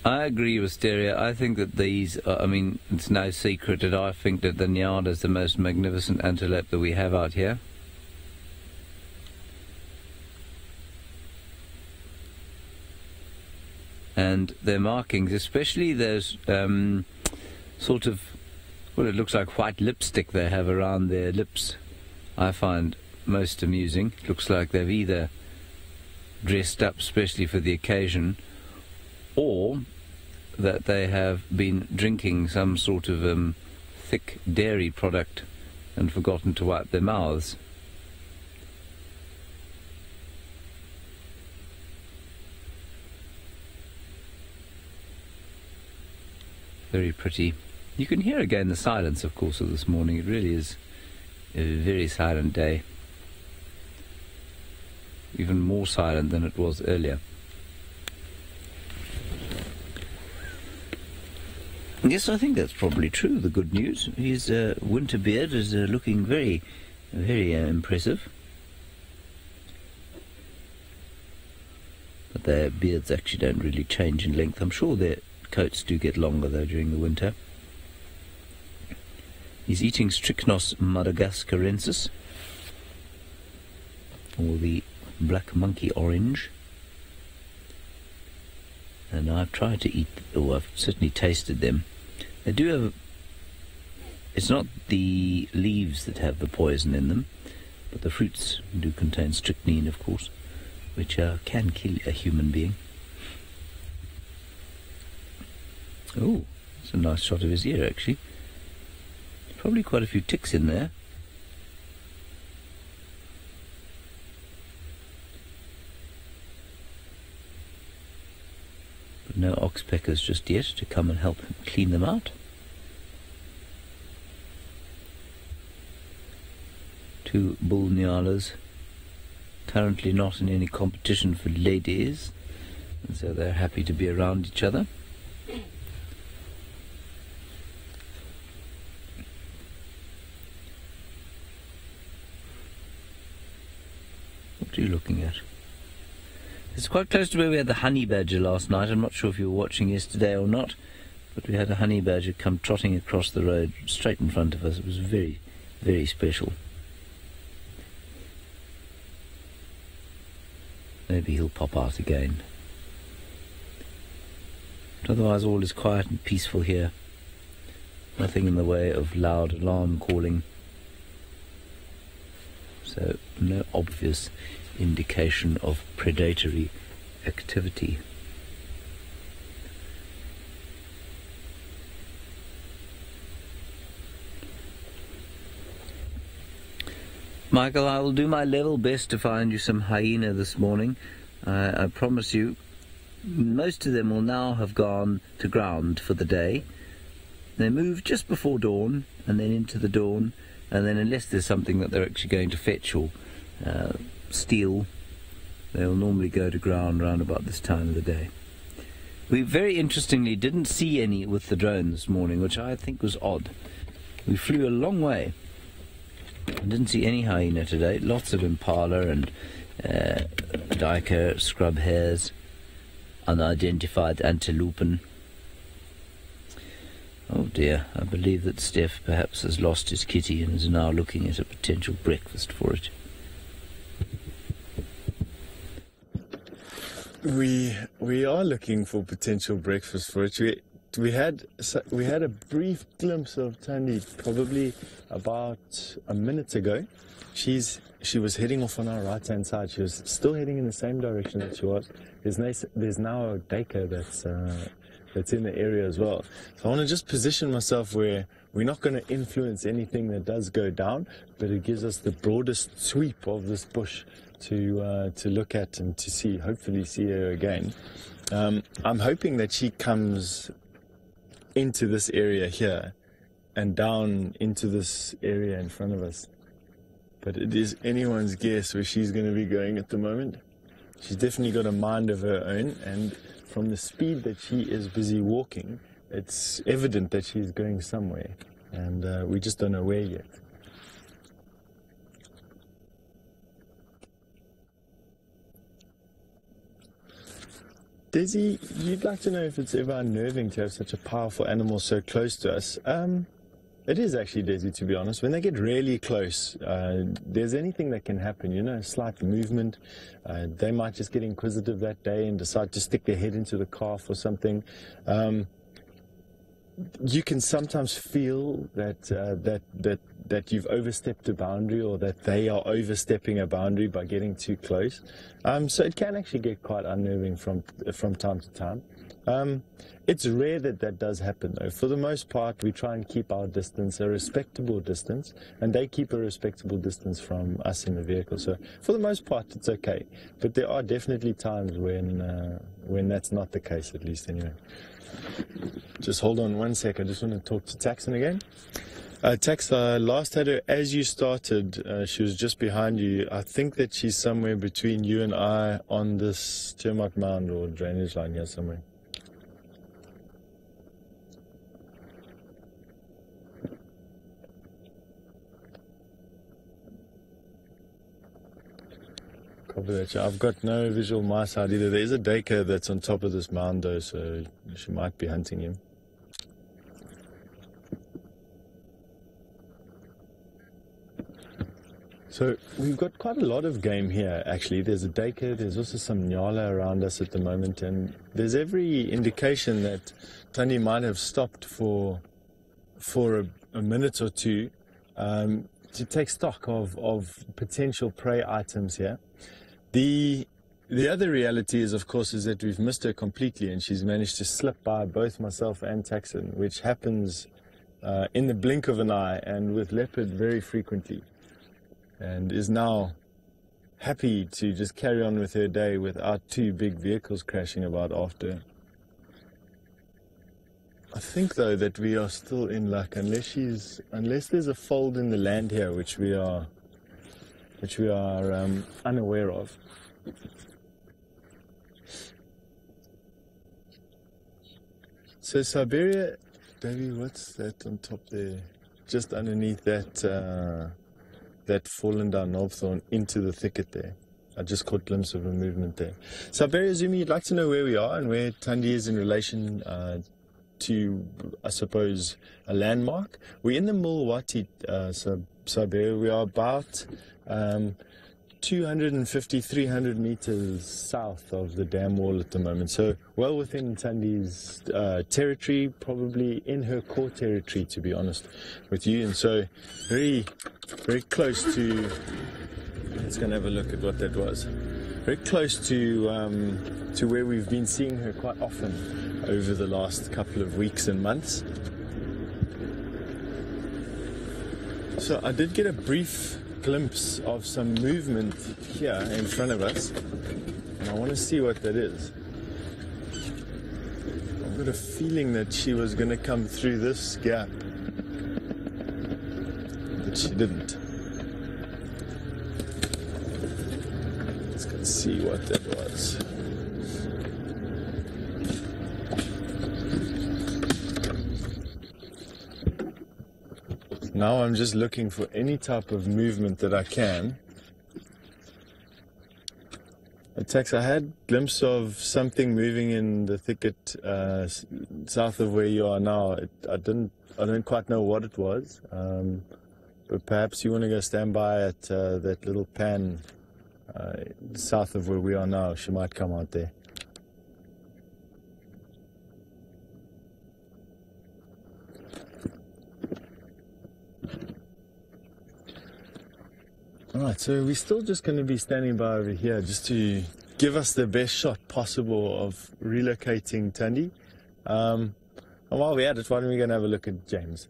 I agree with Stereo. I think that these, it's no secret that I think that the Nyada is the most magnificent antelope that we have out here. And their markings, especially those sort of, well, it looks like white lipstick they have around their lips, I find most amusing. It looks like they've either dressed up specially for the occasion, or that they have been drinking some sort of thick dairy product and forgotten to wipe their mouths. Very pretty. You can hear again the silence, of course, of this morning. It really is a very silent day. Even more silent than it was earlier. Yes, I think that's probably true, the good news. His winter beard is looking very, very impressive. But their beards actually don't really change in length. I'm sure their coats do get longer, though, during the winter. He's eating Strychnos madagascarensis, or the black monkey orange. And I've tried to eat, or I've certainly tasted them. They do have, it's not the leaves that have the poison in them, but the fruits do contain strychnine, of course, which can kill a human being. Oh, that's a nice shot of his ear, actually. Probably quite a few ticks in there. But no oxpeckers just yet to come and help him clean them out. Two bull nyalas, currently not in any competition for ladies. And so they're happy to be around each other. What are you looking at? It's quite close to where we had the honey badger last night. I'm not sure if you were watching yesterday or not, but we had a honey badger come trotting across the road straight in front of us. It was very, very special. Maybe he'll pop out again. But otherwise all is quiet and peaceful here. Nothing in the way of loud alarm calling. So no obvious indication of predatory activity. Michael, I will do my level best to find you some hyena this morning. I promise you. Most of them will now have gone to ground for the day. They move just before dawn and then into the dawn, and then unless there's something that they're actually going to fetch or steal, they'll normally go to ground around about this time of the day. We very interestingly didn't see any with the drone this morning, which I think was odd. We flew a long way and didn't see any hyena today. Lots of impala and duiker, scrub hares, unidentified antelopen. Oh dear, I believe that Steph perhaps has lost his kitty and is now looking at a potential breakfast for it. We are looking for potential breakfast for it. We had a brief glimpse of Tandy probably about a minute ago. She was heading off on our right-hand side. She was still heading in the same direction that she was. There's now a daycare that's in the area as well. So I want to just position myself where we're not going to influence anything that does go down, but it gives us the broadest sweep of this bush to look at and to see, hopefully see her again. I'm hoping that she comes into this area here and down into this area in front of us. But it is anyone's guess where she's going to be going at the moment. She's definitely got a mind of her own, and from the speed that she is busy walking, it's evident that she's going somewhere, and we just don't know where yet. Desi, you'd like to know if it's ever unnerving to have such a powerful animal so close to us. It is actually, Desi, to be honest. When they get really close, there's anything that can happen, you know, slight movement. They might just get inquisitive that day and decide to stick their head into the calf or something. You can sometimes feel that you've overstepped a boundary, or that they are overstepping a boundary by getting too close. So it can actually get quite unnerving from time to time. It's rare that does happen, though. For the most part, we try and keep our distance a respectable distance, and they keep a respectable distance from us in the vehicle. So for the most part, it's okay. But there are definitely times when that's not the case, at least anyway. Just hold on one sec. I just want to talk to Taxon again. Tax, last had her as you started. She was just behind you. I think that she's somewhere between you and I on this termite mound or drainage line here somewhere. Copy that. I've got no visual on my side either. There is a daycare that's on top of this mound though, so she might be hunting him. So we've got quite a lot of game here actually. There's a daycare, there's also some nyala around us at the moment, and there's every indication that Tony might have stopped for a minute or two to take stock of potential prey items here. The other reality is, of course, is that we've missed her completely, and she's managed to slip by both myself and Taxon, which happens in the blink of an eye and with leopard very frequently, and is now happy to just carry on with her day without two big vehicles crashing about after her. I think, though, that we are still in luck, unless there's a fold in the land here, which we are unaware of. So Siberia, baby, what's that on top there? Just underneath that that fallen down knobthorn into the thicket there. I just caught a glimpse of a movement there. Siberia, Zumi, you'd like to know where we are and where Tandi is in relation to, I suppose, a landmark. We're in the Mulwati, Siberia. We are about 250, 300 meters south of the dam wall at the moment. So well within Tandi's territory, probably in her core territory, to be honest with you. And so very, very close to, let's go and have a look at what that was. Very close to where we've been seeing her quite often over the last couple of weeks and months. So I did get a brief glimpse of some movement here in front of us, and I want to see what that is. I've got a feeling that she was going to come through this gap, but she didn't. Let's go see what that was. Now I'm just looking for any type of movement that I can. Attacks, I had a glimpse of something moving in the thicket south of where you are now. I don't quite know what it was, but perhaps you want to go stand by at that little pan south of where we are now. She might come out there. Alright, so we're still just going to be standing by over here just to give us the best shot possible of relocating Tandi. And while we're at it, why don't we go and have a look at James?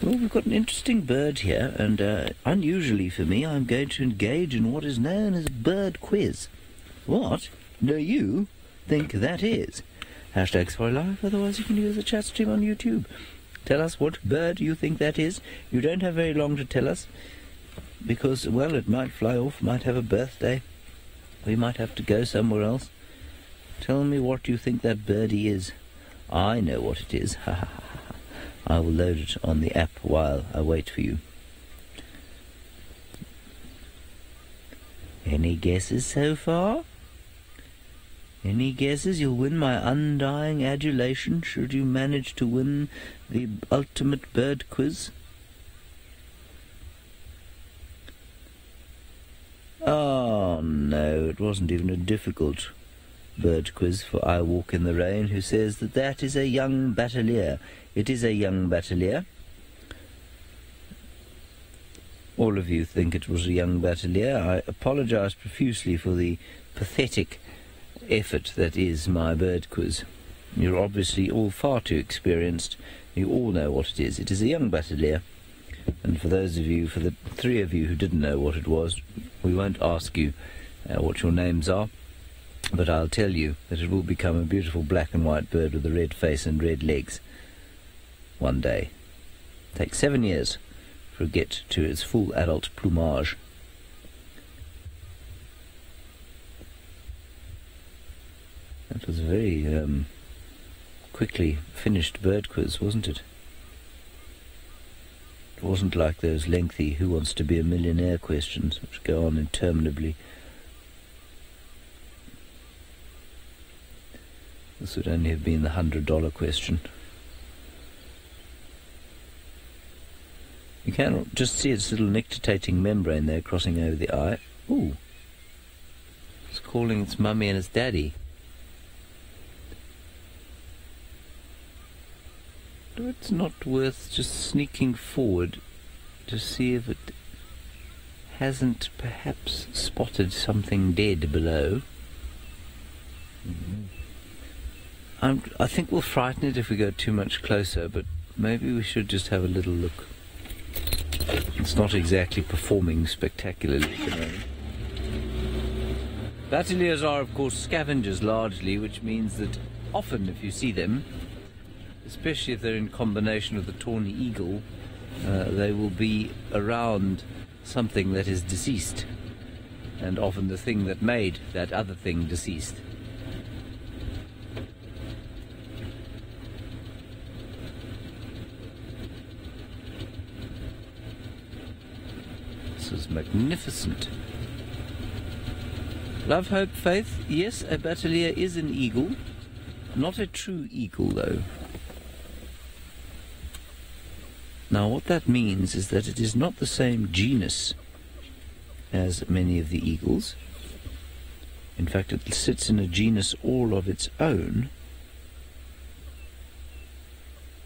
Well, we've got an interesting bird here, and unusually for me, I'm going to engage in what is known as a bird quiz. What do you think that is? Hashtag SafariLive, otherwise you can use the chat stream on YouTube. Tell us what bird you think that is. You don't have very long to tell us, because, well, it might fly off, might have a birthday. We might have to go somewhere else. Tell me what you think that birdie is. I know what it is. Ha ha ha. I will load it on the app while I wait for you. Any guesses so far? Any guesses? You'll win my undying adulation should you manage to win the ultimate bird quiz. Oh no, it wasn't even a difficult bird quiz for I Walk in the Rain, who says that that is a young batelier. It is a young batelier. All of you think it was a young batelier. I apologise profusely for the pathetic effort that is my bird quiz. You're obviously all far too experienced. You all know what it is. It is a young batelier. And for those of you, for the three of you who didn't know what it was, we won't ask you what your names are, but I'll tell you that it will become a beautiful black and white bird with a red face and red legs one day. It takes 7 years for it to get to its full adult plumage. That was a very quickly finished bird quiz, wasn't it? It wasn't like those lengthy Who Wants to Be a Millionaire questions, which go on interminably. This would only have been the $100 question. You can just see its little nictitating membrane there crossing over the eye. Ooh! It's calling its mummy and its daddy. It's not worth just sneaking forward to see if it hasn't perhaps spotted something dead below. I think we'll frighten it if we go too much closer, but maybe we should just have a little look. It's not exactly performing spectacularly at the moment. Bateliers are, of course, scavengers largely, which means that often if you see them, especially if they're in combination with the tawny eagle, they will be around something that is deceased. and often the thing that made that other thing deceased. This is magnificent. Love, hope, faith. Yes, a Battelier is an eagle. Not a true eagle, though. Now, what that means is that it is not the same genus as many of the eagles. In fact, it sits in a genus all of its own.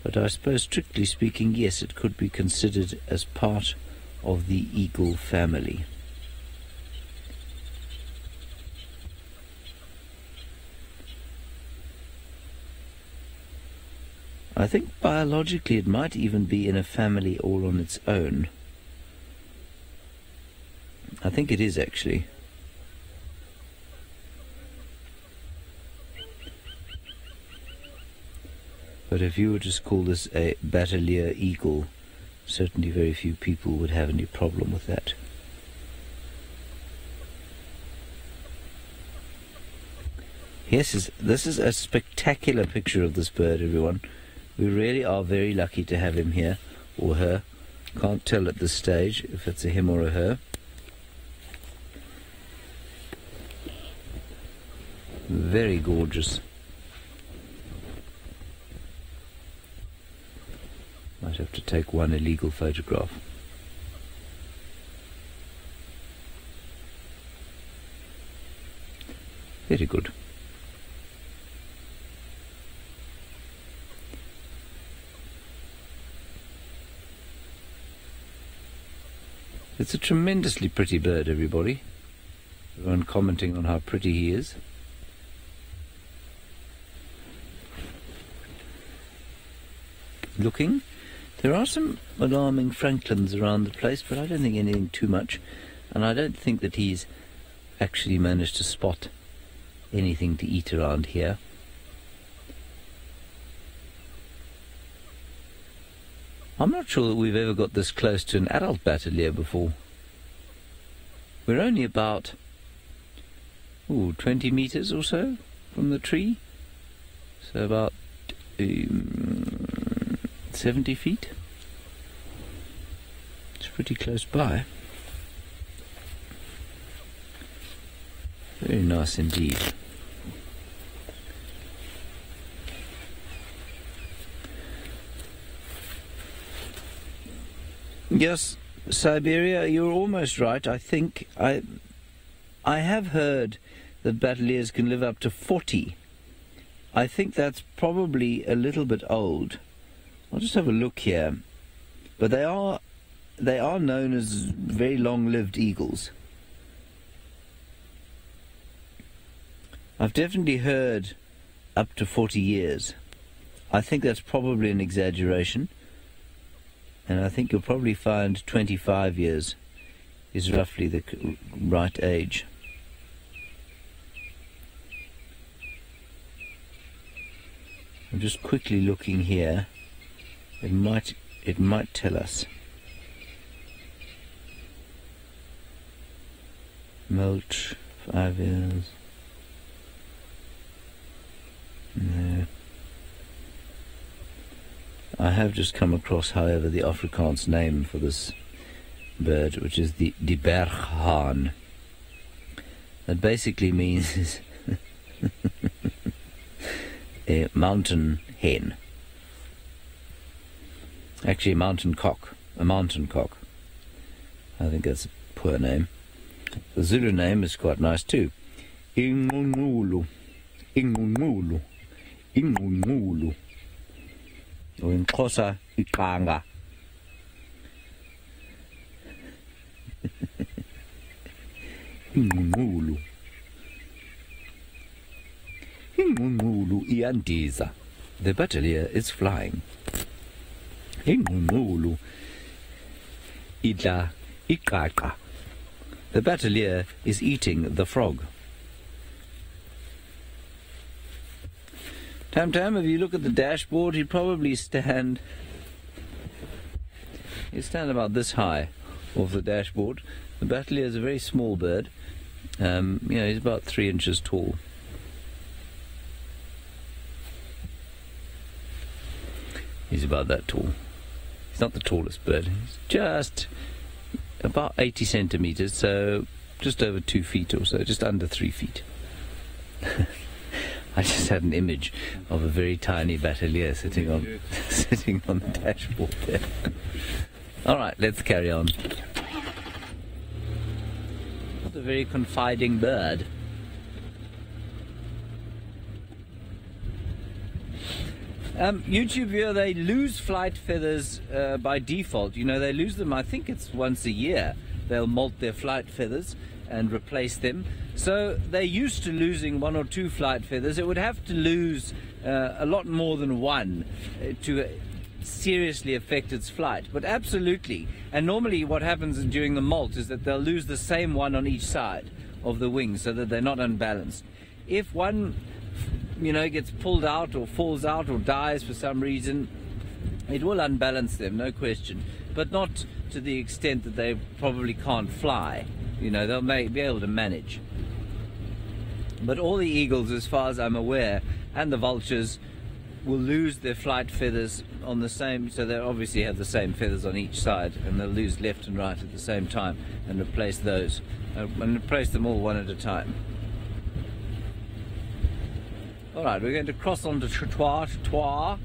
But I suppose, strictly speaking, yes, it could be considered as part of the eagle family. I think biologically it might even be in a family all on its own. I think it is, actually. But if you were to call this a Battelier eagle, certainly very few people would have any problem with that. Yes, this is a spectacular picture of this bird, everyone. We really are very lucky to have him here, or her. Can't tell at this stage if it's a him or a her. Very gorgeous. Might have to take one illegal photograph. Very good. It's a tremendously pretty bird, everybody. Everyone commenting on how pretty he is. Looking. There are some alarming francolins around the place, but I don't think anything too much. And I don't think that he's actually managed to spot anything to eat around here. I'm not sure that we've ever got this close to an adult Battelier before. We're only about 20 meters or so from the tree. So about 70 feet. It's pretty close by. Very nice indeed. Yes, Siberia, you're almost right. I think I have heard that Batteliers can live up to 40. I think that's probably a little bit old. I'll just have a look here. But they are known as very long-lived eagles. I've definitely heard up to 40 years. I think that's probably an exaggeration. And I think you'll probably find 25 years is roughly the right age. I'm just quickly looking here. It might tell us. Mulch, 5 years. No. I have just come across, however, the Afrikaans name for this bird, which is the berghaan. That basically means a mountain hen. Actually, a mountain cock. A mountain cock. I think that's a poor name. The Zulu name is quite nice too. Ingunulu. Ingunulu. Ingunulu. Or in Xhosa, Iqanga. Ingunulu. Ingunulu iyandiza. The Battelier is flying. Ingunulu idla iqaqa. The Battelier is eating the frog. Tam Tam, if you look at the dashboard, he'd probably stand about this high off the dashboard. The Battelier is a very small bird, He's about 3 inches tall. He's about that tall. He's not the tallest bird. He's just about 80 centimeters, so just over 2 feet or so, just under 3 feet. I just had an image of a very tiny batelier sitting on the dashboard there. All right, let's carry on. Not a very confiding bird. YouTube viewer, they lose flight feathers by default. They lose them, I think it's once a year. They'll molt their flight feathers and replace them. So they're used to losing 1 or 2 flight feathers. It would have to lose a lot more than 1 to seriously affect its flight. But absolutely. And normally what happens during the molt is that they'll lose the same one on each side of the wing so that they're not unbalanced. If one gets pulled out or falls out or dies for some reason, it will unbalance them, no question, but not to the extent that they probably can't fly. They'll be able to manage. But all the eagles, as far as I'm aware, and the vultures will lose their flight feathers on the same, so they obviously have the same feathers on each side, and they'll lose left and right at the same time and replace those, and replace them all one at a time. Alright, we're going to cross on to Trottoir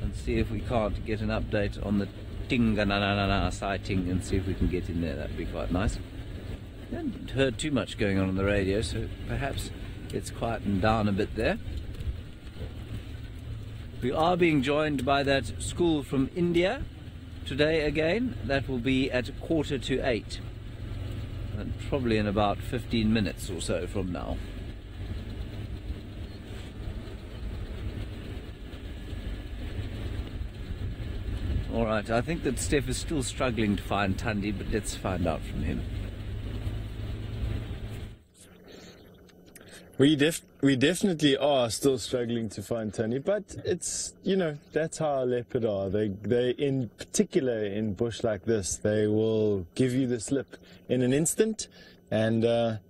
and see if we can't get an update on the Tingananana sighting and see if we can get in there. That'd be quite nice. I haven't heard too much going on the radio, so perhaps it's quietened down a bit there. We are being joined by that school from India today again. That will be at 7:45, and probably in about 15 minutes or so from now. Alright, I think that Steph is still struggling to find Tundi, but let's find out from him. We definitely are still struggling to find Tundi, but it's, that's how leopard are. They in particular in bush like this, they will give you the slip in an instant, and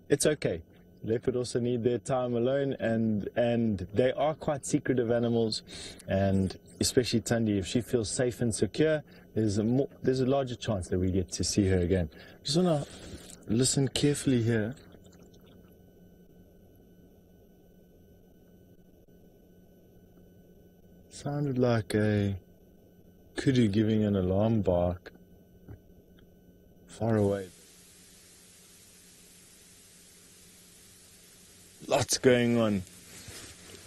it's okay. Leopard also need their time alone, and they are quite secretive animals, and especially Tundi, if she feels safe and secure, there's a larger chance that we get to see her again. Just want to listen carefully here. Sounded like a kudu giving an alarm bark far away. Lots going on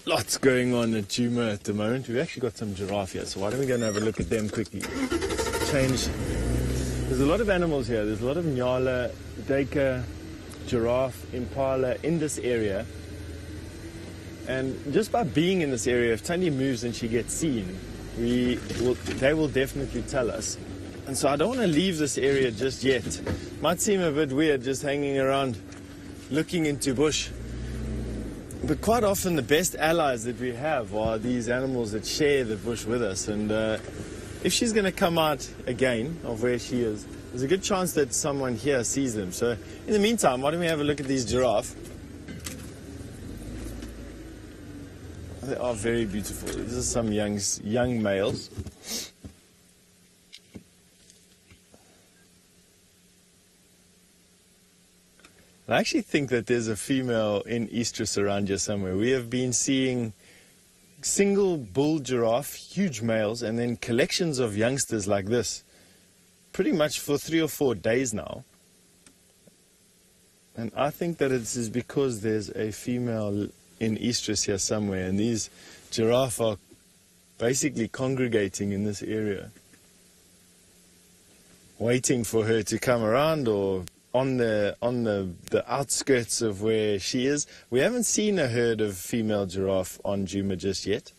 at Djuma at the moment. We've actually got some giraffe here, so why don't we go and have a look at them quickly. There's a lot of animals here. There's a lot of nyala, duiker, giraffe, impala in this area. And just by being in this area, if Tundi moves and she gets seen, they will definitely tell us. And so I don't want to leave this area just yet. Might seem a bit weird just hanging around looking into bush. But quite often the best allies that we have are these animals that share the bush with us. And if she's going to come out again of where she is, there's a good chance that someone here sees them. So in the meantime, why don't we have a look at these giraffe? They are very beautiful. These are some young males. I actually think that there's a female in estrus around here somewhere. We have been seeing single bull giraffe, huge males, and then collections of youngsters like this, pretty much for 3 or 4 days now. And I think that it is because there's a female in estrus here somewhere, and these giraffe are basically congregating in this area, waiting for her to come around or on the outskirts of where she is. We haven't seen a herd of female giraffe on Djuma just yet,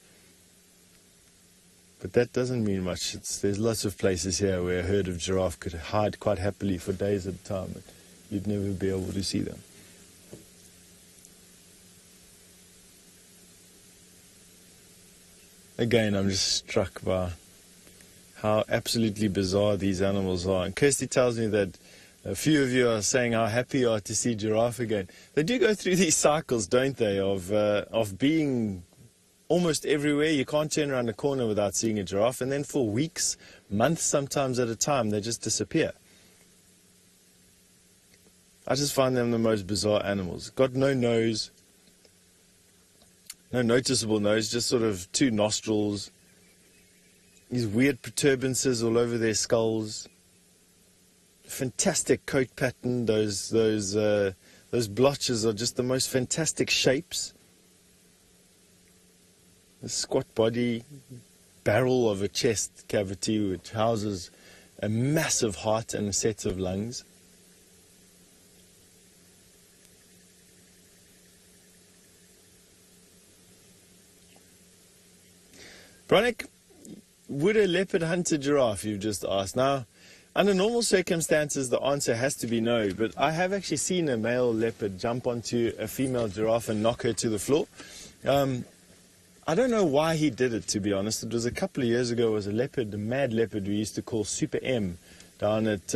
but that doesn't mean much. There's lots of places here where a herd of giraffe could hide quite happily for days at a time, but you'd never be able to see them. Again, I'm just struck by how absolutely bizarre these animals are. And Kirsty tells me that A few of you are saying how happy you are to see giraffe again. They do go through these cycles, don't they, of being almost everywhere. You can't turn around a corner without seeing a giraffe, and then for weeks, months sometimes at a time, they just disappear. I just find them the most bizarre animals. Got no nose, no noticeable nose, just sort of two nostrils, these weird protuberances all over their skulls. Fantastic coat pattern. Those blotches are just the most fantastic shapes. The squat body, barrel of a chest cavity which houses a massive heart and a set of lungs. Bronick, would a leopard hunt a giraffe, you've just asked? Now, under normal circumstances, the answer has to be no, but I have actually seen a male leopard jump onto a female giraffe and knock her to the floor. I don't know why he did it, to be honest. It was a couple of years ago. It was a leopard, a mad leopard we used to call Super M down at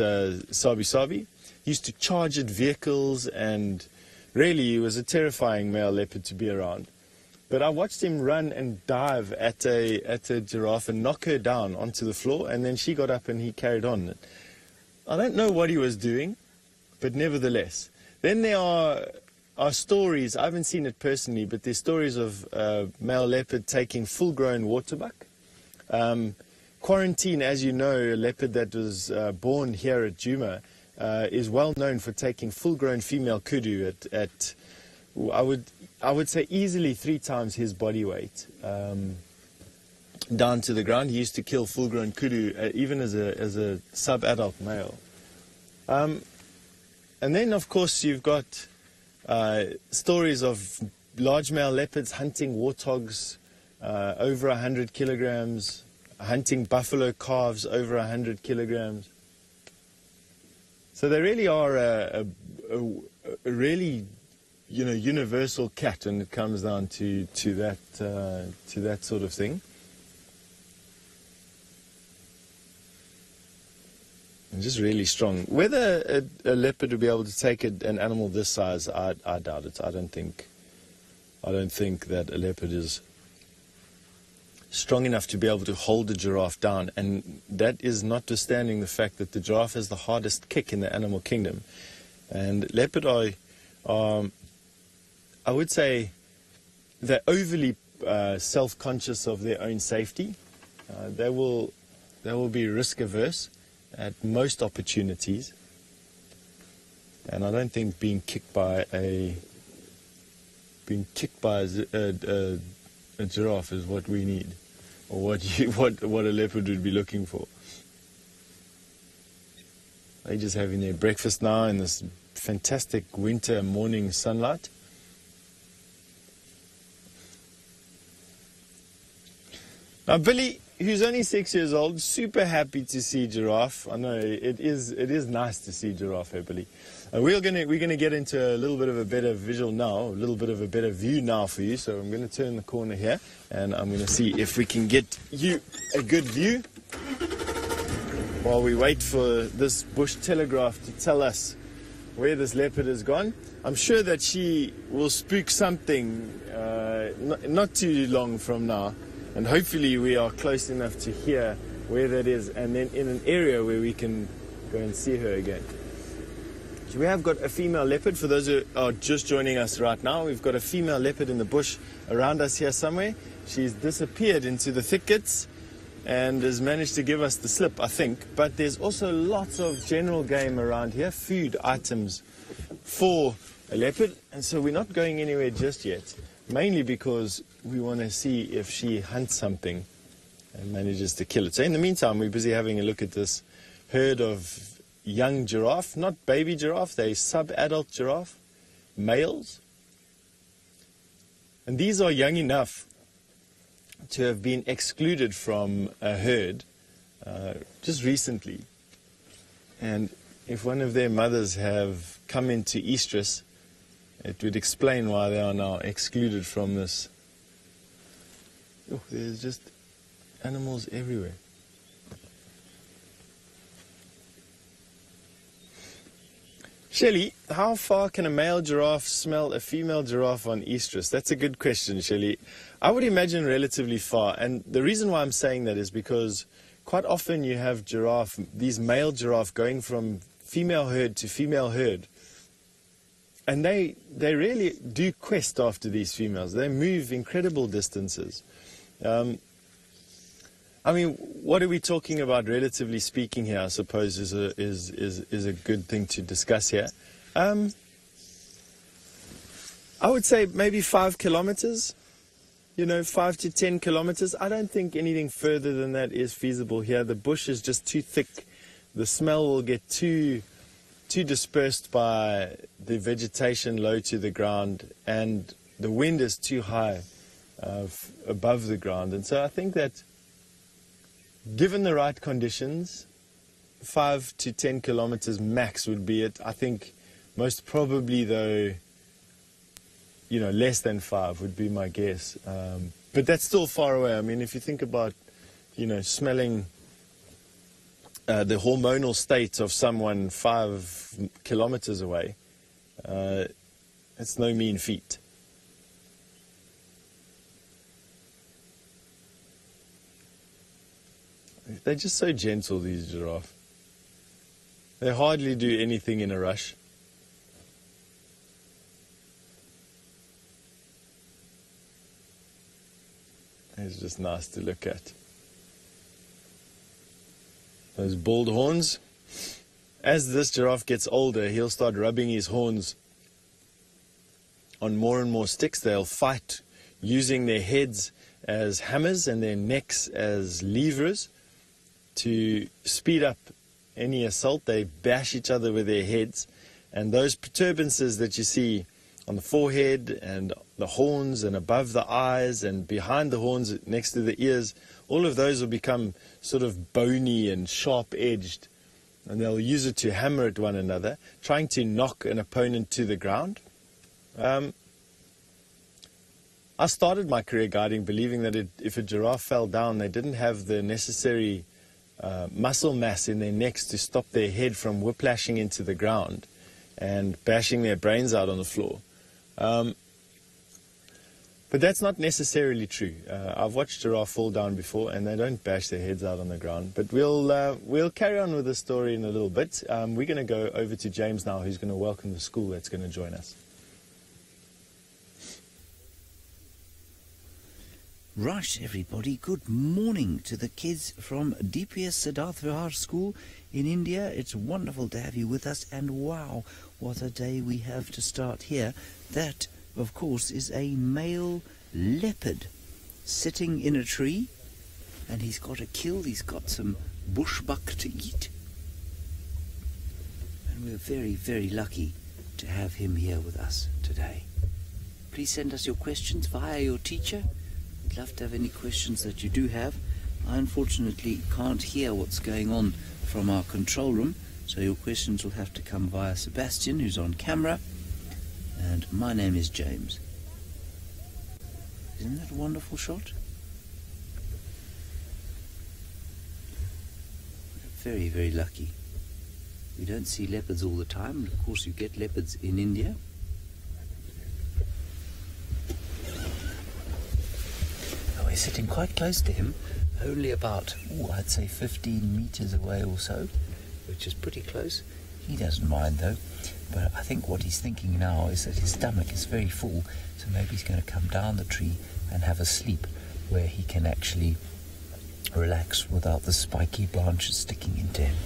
Sabi Sabi. He used to charge at vehicles, and really he was a terrifying male leopard to be around. But I watched him run and dive at a giraffe and knock her down onto the floor, and then she got up and he carried on. I don't know what he was doing, but nevertheless. Then there are stories, I haven't seen it personally, but there's stories of male leopard taking full-grown waterbuck. Quarantine, as you know, a leopard that was born here at Djuma is well known for taking full-grown female kudu at I would say easily 3 times his body weight down to the ground. He used to kill full-grown kudu even as a sub-adult male. And then, of course, you've got stories of large male leopards hunting warthogs over 100 kilograms, hunting buffalo calves over 100 kilograms. So they really are a really, universal cat when it comes down to that sort of thing. And just really strong. Whether a leopard would be able to take an animal this size, I doubt it. I don't think that a leopard is strong enough to be able to hold a giraffe down, and that is notwithstanding the fact that the giraffe has the hardest kick in the animal kingdom. And leopard are I would say they're overly self-conscious of their own safety. They will be risk averse at most opportunities, and I don't think being kicked by a giraffe is what we need, or what a leopard would be looking for. They're just having their breakfast now in this fantastic winter morning sunlight. Now, Billy, who's only 6 years old, super happy to see giraffe. I know it is nice to see giraffe, hey, Billy. We're gonna get into a little bit of a better visual now, a little bit of a better view now for you. So I'm gonna turn the corner here, and I'm gonna see if we can get you a good view while we wait for this bush telegraph to tell us where this leopard has gone. I'm sure that she will spook something not too long from now. And hopefully we are close enough to hear where that is, and then in an area where we can go and see her again. So we have got a female leopard. For those who are just joining us right now, we've got a female leopard in the bush around us here somewhere. She's disappeared into the thickets and has managed to give us the slip, I think. But there's also lots of general game around here, food items for a leopard. And so we're not going anywhere just yet, mainly because we want to see if she hunts something and manages to kill it. So in the meantime, we're busy having a look at this herd of young giraffe, not baby giraffe, they're sub-adult giraffe, males. And these are young enough to have been excluded from a herd just recently. And if one of their mothers have come into estrus, it would explain why they are now excluded from this. Oh, there's just animals everywhere. Shelley, how far can a male giraffe smell a female giraffe on estrus? That's a good question, Shelley. I would imagine relatively far. And the reason why I'm saying that is because quite often you have these male giraffe going from female herd to female herd. And they really do quest after these females. They move incredible distances. I mean, what are we talking about, relatively speaking here, I suppose, is a good thing to discuss here. I would say maybe 5 kilometers, 5 to 10 kilometers. I don't think anything further than that is feasible here. The bush is just too thick. The smell will get too dispersed by the vegetation low to the ground, and the wind is too high above the ground. And so I think that given the right conditions, 5 to 10 kilometers max would be it. I think most probably, though, less than 5 would be my guess. But that's still far away. I mean, if you think about, smelling the hormonal state of someone 5 kilometers away, it's no mean feat. They're just so gentle, these giraffe. They hardly do anything in a rush. It's just nice to look at. Those bald horns. As this giraffe gets older, he'll start rubbing his horns on more and more sticks. They'll fight using their heads as hammers and their necks as levers to speed up any assault. They bash each other with their heads, and those protuberances that you see on the forehead and the horns and above the eyes and behind the horns next to the ears, all of those will become sort of bony and sharp-edged, and they'll use it to hammer at one another, trying to knock an opponent to the ground. I started my career guiding believing that if a giraffe fell down, they didn't have the necessary muscle mass in their necks to stop their head from whiplashing into the ground and bashing their brains out on the floor. But that's not necessarily true. I've watched giraffe fall down before, and they don't bash their heads out on the ground. But we'll carry on with the story in a little bit. We're going to go over to James now, who's going to welcome the school that's going to join us. Right, everybody, good morning to the kids from DPS Siddharth Vihar School in India. It's wonderful to have you with us, and wow, what a day we have to start here. That, of course, is a male leopard sitting in a tree, and he's got a kill. He's got some bushbuck to eat, and we're very, very lucky to have him here with us today. Please send us your questions via your teacher. We'd love to have any questions that you do have. I unfortunately can't hear what's going on from our control room, so your questions will have to come via Sebastian, who's on camera, and my name is James. Isn't that a wonderful shot? We're very, very lucky. We don't see leopards all the time, and of course you get leopards in India. We're sitting quite close to him, only about, I'd say 15 meters away or so, which is pretty close. He doesn't mind though, but I think what he's thinking now is that his stomach is very full, so maybe he's going to come down the tree and have a sleep where he can actually relax without the spiky branches sticking into him.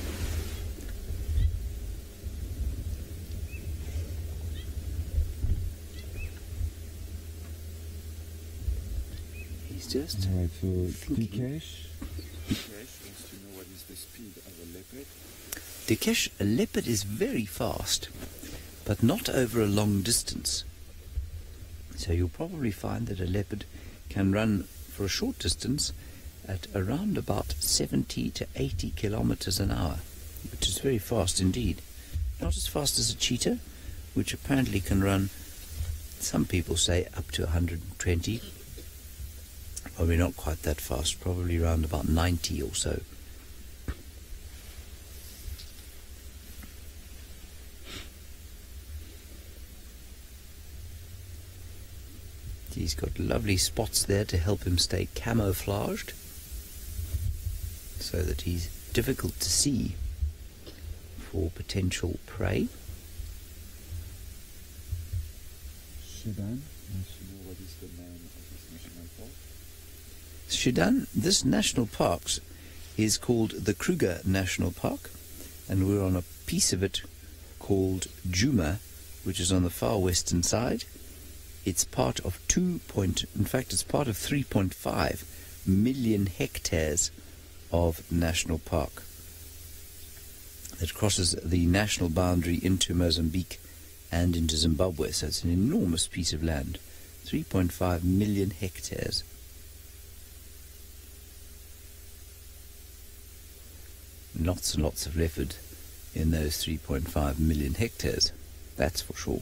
Just right, so Dikesh wants to know what is the speed of a leopard. Dikesh, a leopard is very fast, but not over a long distance. So you'll probably find that a leopard can run for a short distance at around about 70 to 80 kilometers an hour, which is very fast indeed. Not as fast as a cheetah, which apparently can run, some people say, up to 120. Probably not quite that fast, probably around about 90 or so. He's got lovely spots there to help him stay camouflaged, so that he's difficult to see for potential prey. Sudan, what is the name of this national park? Sudan, this national park is called the Kruger National Park, and we're on a piece of it called Juma, which is on the far western side. It's part of it's part of 3.5 million hectares of national park that crosses the national boundary into Mozambique and into Zimbabwe. So it's an enormous piece of land, 3.5 million hectares. Lots and lots of leopard in those 3.5 million hectares, that's for sure.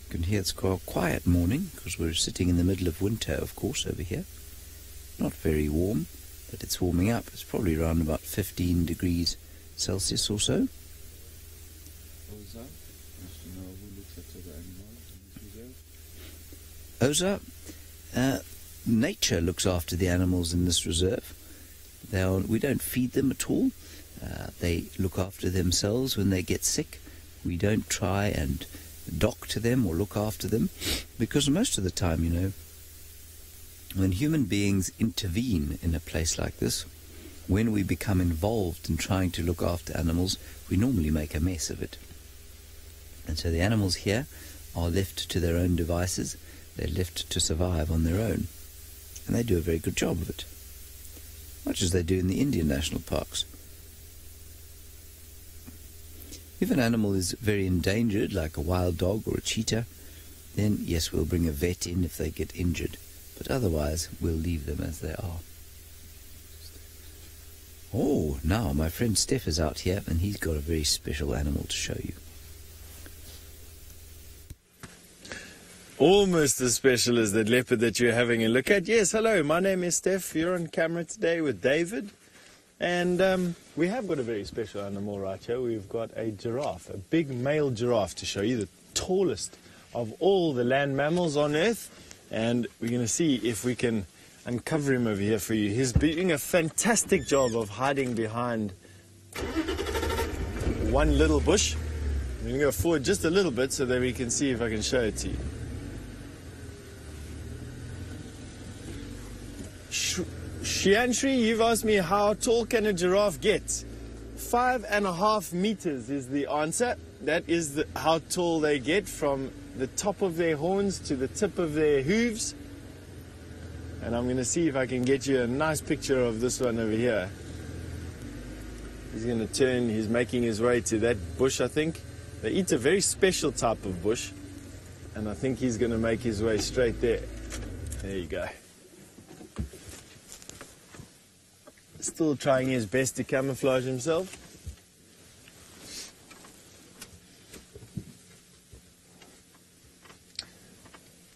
You can hear it's quite a quiet morning because we're sitting in the middle of winter, of course, over here. Not very warm, but it's warming up. It's probably around about 15 degrees Celsius or so. Oza, wants to know who looks after the animals in this reserve? Oza, nature looks after the animals in this reserve. We don't feed them at all. They look after themselves when they get sick. We don't try and doctor them or look after them, because most of the time, you know, when human beings intervene in a place like this, when we become involved in trying to look after animals, we normally make a mess of it. And so the animals here are left to their own devices. They're left to survive on their own, and they do a very good job of it, much as they do in the Indian national parks. If an animal is very endangered, like a wild dog or a cheetah, then yes, we'll bring a vet in if they get injured, but otherwise we'll leave them as they are. Oh, now my friend Steph is out here, and he's got a very special animal to show you. Almost as special as that leopard that you're having a look at. Yes, hello, my name is Steph. You're on camera today with David. And we have got a very special animal right here. We've got a giraffe, a big male giraffe to show you, the tallest of all the land mammals on Earth. And we're going to see if we can uncover him over here for you. He's doing a fantastic job of hiding behind one little bush. I'm going to go forward just a little bit so that we can see if I can show it to you. Shianshri, you've asked me how tall can a giraffe get? 5.5 meters is the answer. That is how tall they get, from the top of their horns to the tip of their hooves. And I'm going to see if I can get you a nice picture of this one over here. He's going to turn, he's making his way to that bush, I think. They eat a very special type of bush, and I think he's going to make his way straight there. There you go. Still trying his best to camouflage himself.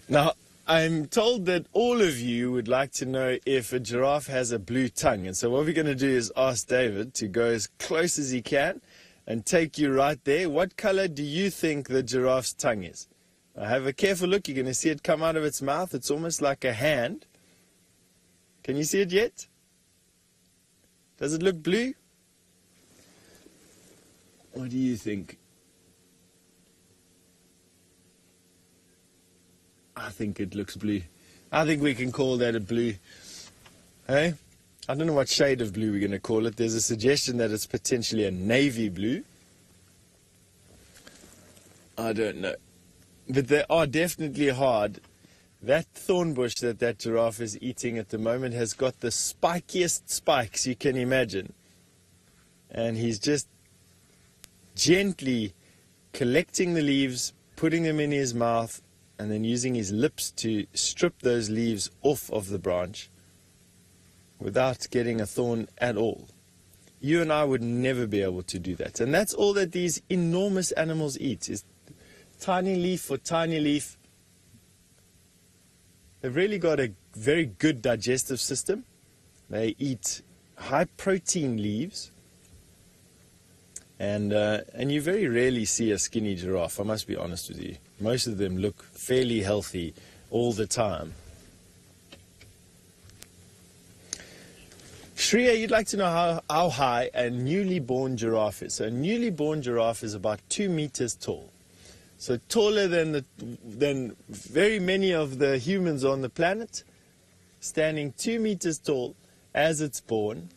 Now, I'm told that all of you would like to know if a giraffe has a blue tongue. And so what we're going to do is ask David to go as close as he can and take you right there. What color do you think the giraffe's tongue is? Now, have a careful look. You're going to see it come out of its mouth. It's almost like a hand. Can you see it yet? Does it look blue? What do you think? I think it looks blue. I think we can call that a blue. Hey? I don't know what shade of blue we're going to call it. There's a suggestion that it's potentially a navy blue. I don't know. But they are definitely hard. That thorn bush that giraffe is eating at the moment has got the spikiest spikes you can imagine. And he's just gently collecting the leaves, putting them in his mouth, and then using his lips to strip those leaves off of the branch without getting a thorn at all. You and I would never be able to do that. And that's all that these enormous animals eat, is tiny leaf for tiny leaf. They've really got a very good digestive system. They eat high protein leaves. And you very rarely see a skinny giraffe, I must be honest with you. Most of them look fairly healthy all the time. Shreya, you'd like to know how high a newly born giraffe is. So a newly born giraffe is about 2 meters tall. So taller than very many of the humans on the planet, standing 2 meters tall as it's born,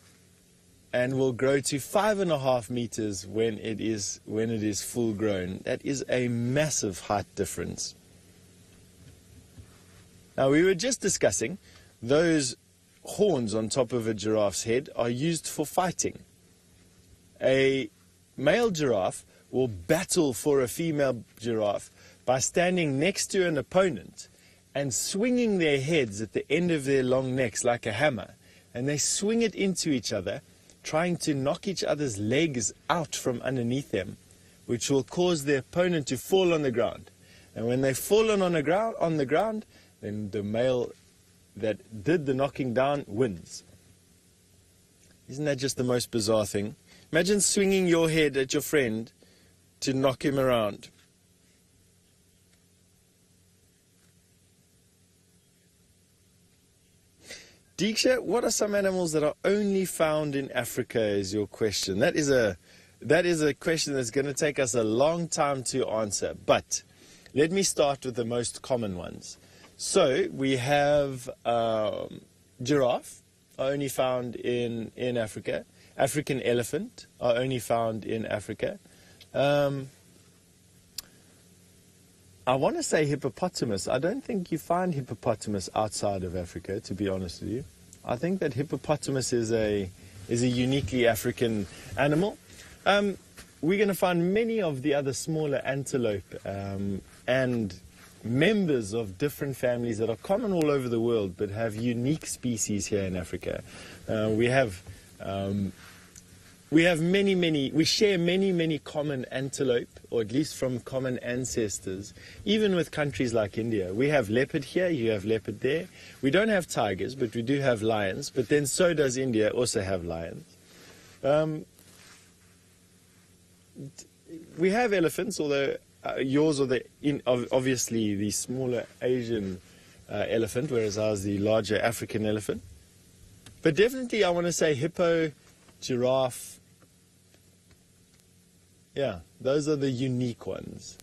and will grow to 5.5 meters when it is full grown. That is a massive height difference. Now, we were just discussing those horns on top of a giraffe's head are used for fighting. A male giraffe will battle for a female giraffe by standing next to an opponent and swinging their heads at the end of their long necks like a hammer, and they swing it into each other, trying to knock each other's legs out from underneath them, which will cause the opponent to fall on the ground. And when they fall on the ground, then the male that did the knocking down wins. Isn't that just the most bizarre thing? Imagine swinging your head at your friend to knock him around. Diksha, what are some animals that are only found in Africa is your question. That is a question that's going to take us a long time to answer. But let me start with the most common ones. So we have giraffe, are only found in Africa. African elephant are only found in Africa. I want to say hippopotamus. I don't think you find hippopotamus outside of Africa, to be honest with you. I think that hippopotamus is a uniquely African animal. We're going to find many of the other smaller antelope and members of different families that are common all over the world but have unique species here in Africa. We share many common antelope, or at least from common ancestors, even with countries like India. We have leopard here, you have leopard there. We don't have tigers, but we do have lions, but then so does India also have lions. We have elephants, although yours are obviously the smaller Asian elephant, whereas ours the larger African elephant. But definitely I want to say hippo, giraffe. Yeah, those are the unique ones.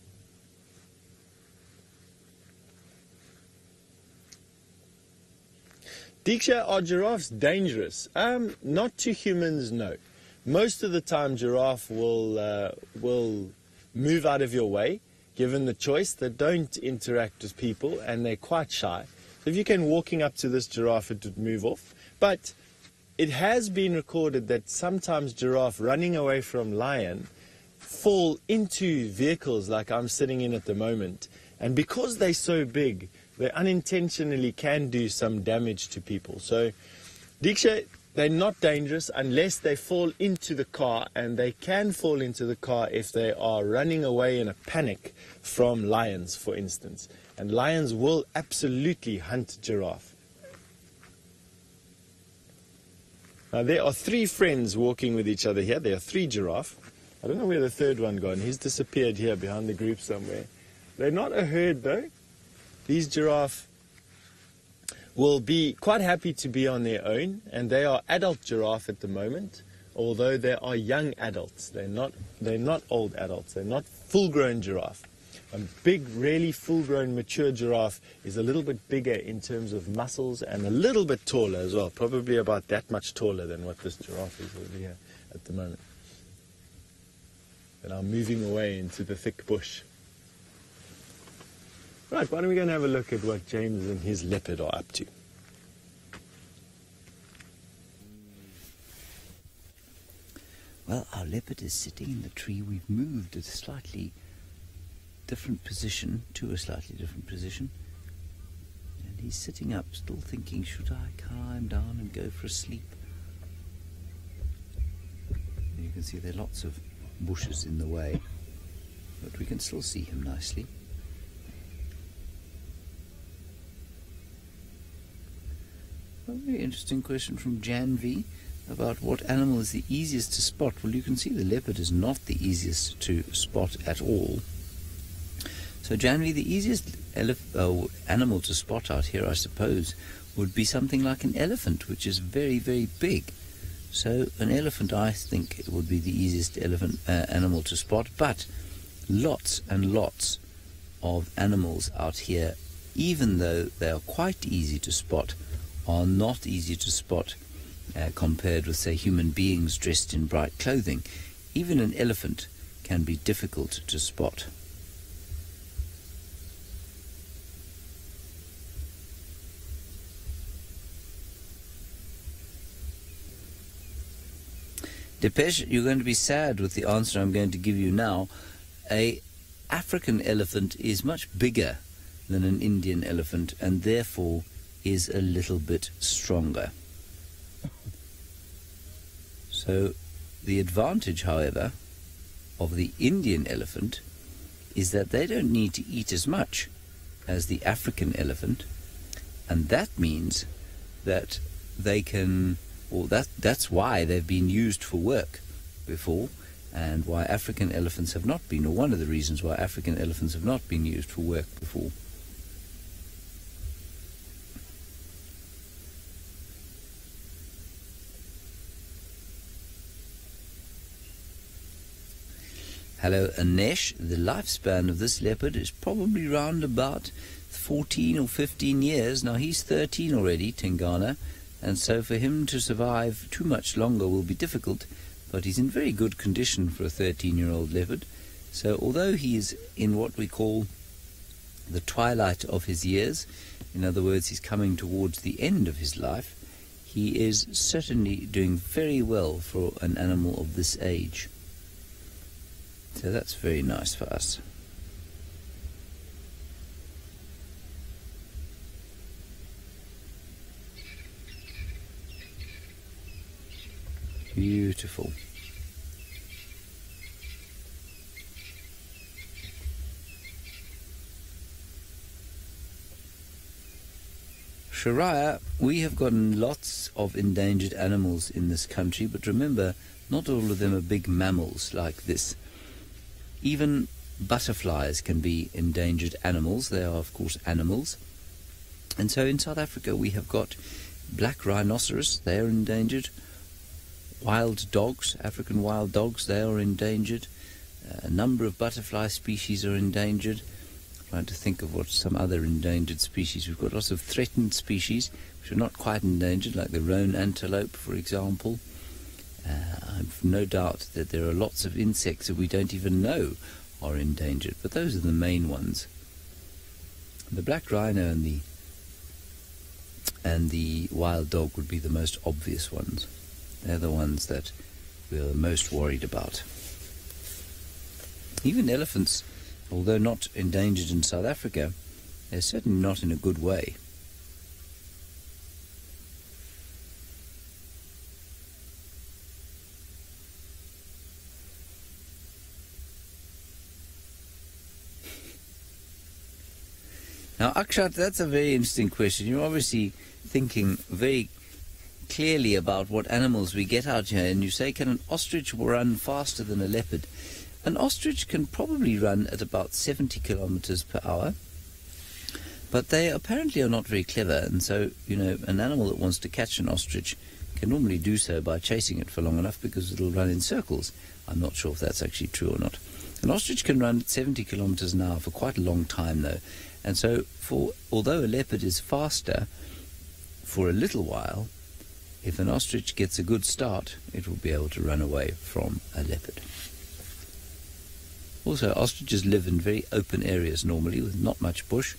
Diksha, are giraffes dangerous? Not to humans, no. Most of the time giraffe will move out of your way, given the choice. They don't interact with people and they're quite shy. So if you came walking up to this giraffe, it would move off. But it has been recorded that sometimes giraffe running away from lion fall into vehicles like I'm sitting in at the moment. And because they're so big, they unintentionally can do some damage to people. So, Diksha, they're not dangerous unless they fall into the car, and they can fall into the car if they are running away in a panic from lions, for instance. And lions will absolutely hunt giraffe. Now, there are 3 friends walking with each other here. There are 3 giraffe. I don't know where the third one gone. He's disappeared here behind the group somewhere. They're not a herd, though. These giraffe will be quite happy to be on their own, and they are adult giraffe at the moment, although they are young adults. They're not old adults. They're not full-grown giraffe. A big, really full-grown, mature giraffe is a little bit bigger in terms of muscles and a little bit taller as well, probably about that much taller than what this giraffe is over here at the moment. And I'm moving away into the thick bush. Right, why don't we go and have a look at what James and his leopard are up to. Well, our leopard is sitting in the tree. We've moved a slightly different position, to a slightly different position. And he's sitting up, still thinking, should I climb down and go for a sleep? And you can see there are lots of bushes in the way, but we can still see him nicely. A very interesting question from Jan V. about what animal is the easiest to spot. Well, you can see the leopard is not the easiest to spot at all. So generally the easiest animal to spot out here, I suppose, would be something like an elephant, which is very, very big. So an elephant, I think, would be the easiest animal to spot. But lots and lots of animals out here, even though they are quite easy to spot, are not easy to spot compared with, say, human beings dressed in bright clothing. Even an elephant can be difficult to spot. Depeche, you're going to be sad with the answer I'm going to give you now. An African elephant is much bigger than an Indian elephant and therefore is a little bit stronger. So the advantage, however, of the Indian elephant is that they don't need to eat as much as the African elephant, and that means that they can, or that's why they've been used for work before, and why African elephants have not been, or one of the reasons why African elephants have not been used for work before. Hello, Anesh. The lifespan of this leopard is probably round about 14 or 15 years. Now, he's 13 already, Tingana, and so for him to survive too much longer will be difficult, but he's in very good condition for a 13-year-old leopard. So although he is in what we call the twilight of his years, in other words, he's coming towards the end of his life, he is certainly doing very well for an animal of this age. So that's very nice for us. Beautiful. Shariah, we have gotten lots of endangered animals in this country, but remember, not all of them are big mammals like this. Even butterflies can be endangered animals. They are, of course, animals. And so in South Africa we have got black rhinoceros, they are endangered. Wild dogs, African wild dogs, they are endangered. A number of butterfly species are endangered. I'm trying to think of what some other endangered species. We've got lots of threatened species which are not quite endangered, like the roan antelope, for example. I've no doubt that there are lots of insects that we don't even know are endangered, but those are the main ones. The black rhino and the wild dog would be the most obvious ones. They're the ones that we're most worried about. Even elephants, although not endangered in South Africa, they're certainly not in a good way. Now, Akshat, that's a very interesting question. You're obviously thinking very clearly about what animals we get out here, and you say, can an ostrich run faster than a leopard? An ostrich can probably run at about 70 kilometers per hour, but they apparently are not very clever, and so, you know, an animal that wants to catch an ostrich can normally do so by chasing it for long enough because it'll run in circles. I'm not sure if that's actually true or not. An ostrich can run at 70 kilometers an hour for quite a long time, though. And so, although a leopard is faster for a little while, if an ostrich gets a good start, it will be able to run away from a leopard. Also, ostriches live in very open areas normally with not much bush,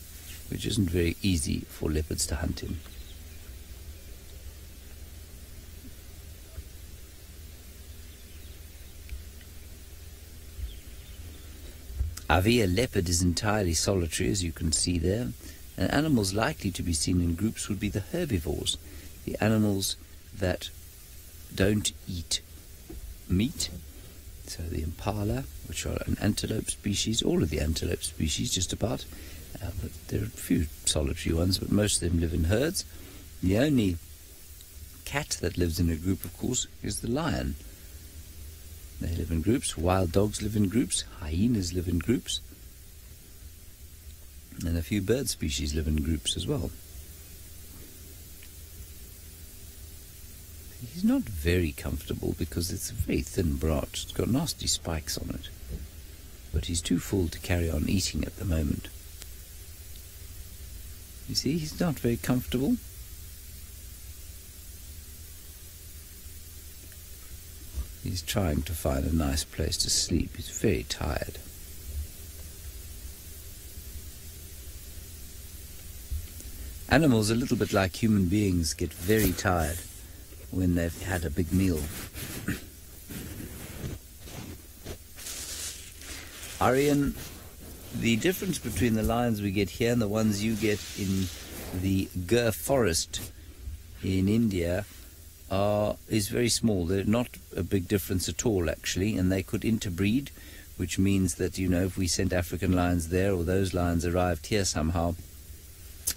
which isn't very easy for leopards to hunt in. Avi, a leopard is entirely solitary, as you can see there, and animals likely to be seen in groups would be the herbivores, the animals that don't eat meat. So the impala, which are an antelope species, all of the antelope species just about, but there are a few solitary ones, but most of them live in herds. The only cat that lives in a group, of course, is the lion. They live in groups. Wild dogs live in groups. Hyenas live in groups. And a few bird species live in groups as well. He's not very comfortable because it's a very thin branch. It's got nasty spikes on it. But he's too full to carry on eating at the moment. You see, he's not very comfortable. He's trying to find a nice place to sleep. He's very tired. Animals, a little bit like human beings, get very tired when they've had a big meal. Aryan, the difference between the lions we get here and the ones you get in the Gir forest in India is very small. They're not a big difference at all, actually, and they could interbreed, which means that, you know, if we sent African lions there or those lions arrived here somehow,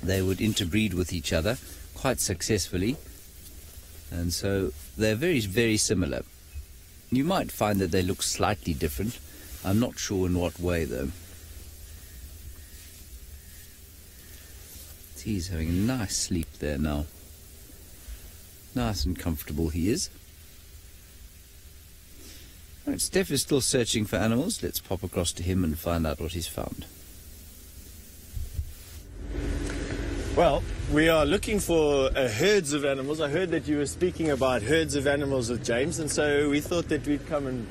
they would interbreed with each other quite successfully. And so they're very, very similar. You might find that they look slightly different. I'm not sure in what way, though. He's having a nice sleep there now. Nice and comfortable he is. Right, Steph is still searching for animals. Let's pop across to him and find out what he's found. Well, we are looking for herds of animals. I heard that you were speaking about herds of animals with James, and so we thought that we'd come and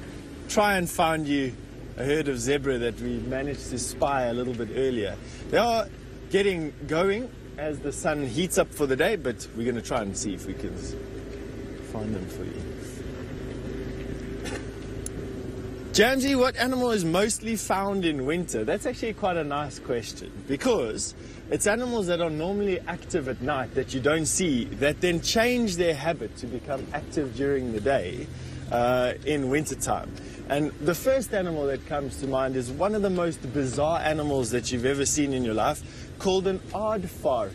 try and find you a herd of zebra that we managed to spy a little bit earlier. They are getting going as the sun heats up for the day, but we're going to try and see if we can find them for you. Jamesy, what animal is mostly found in winter? That's actually quite a nice question, because it's animals that are normally active at night that you don't see, that then change their habit to become active during the day in wintertime. And the first animal that comes to mind is one of the most bizarre animals that you've ever seen in your life, called an aardvark.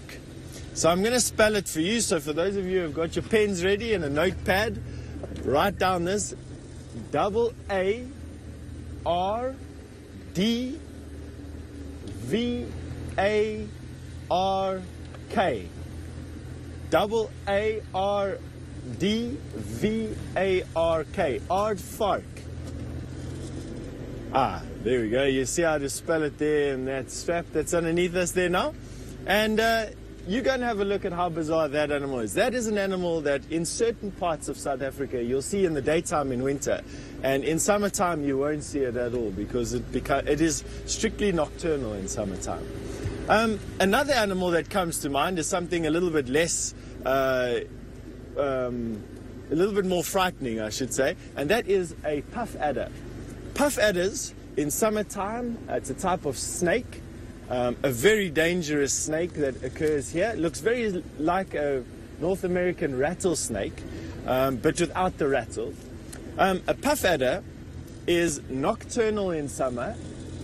So I'm going to spell it for you. So for those of you who have got your pens ready and a notepad, write down this: A-R-D-V-A-R-K. A-R-D-V-A-R-K. Aardvark. Ah, there we go. You see how to spell it there, and that strap that's underneath us there now. And you're going to have a look at how bizarre that animal is. That is an animal that in certain parts of South Africa you'll see in the daytime in winter, and in summertime you won't see it at all, because it is strictly nocturnal in summertime. Another animal that comes to mind is something a little bit less, a little bit more frightening, I should say, and that is a puff adder. Puff adders in summertime, it's a type of snake, a very dangerous snake that occurs here. It looks very like a North American rattlesnake, but without the rattle. A puff adder is nocturnal in summer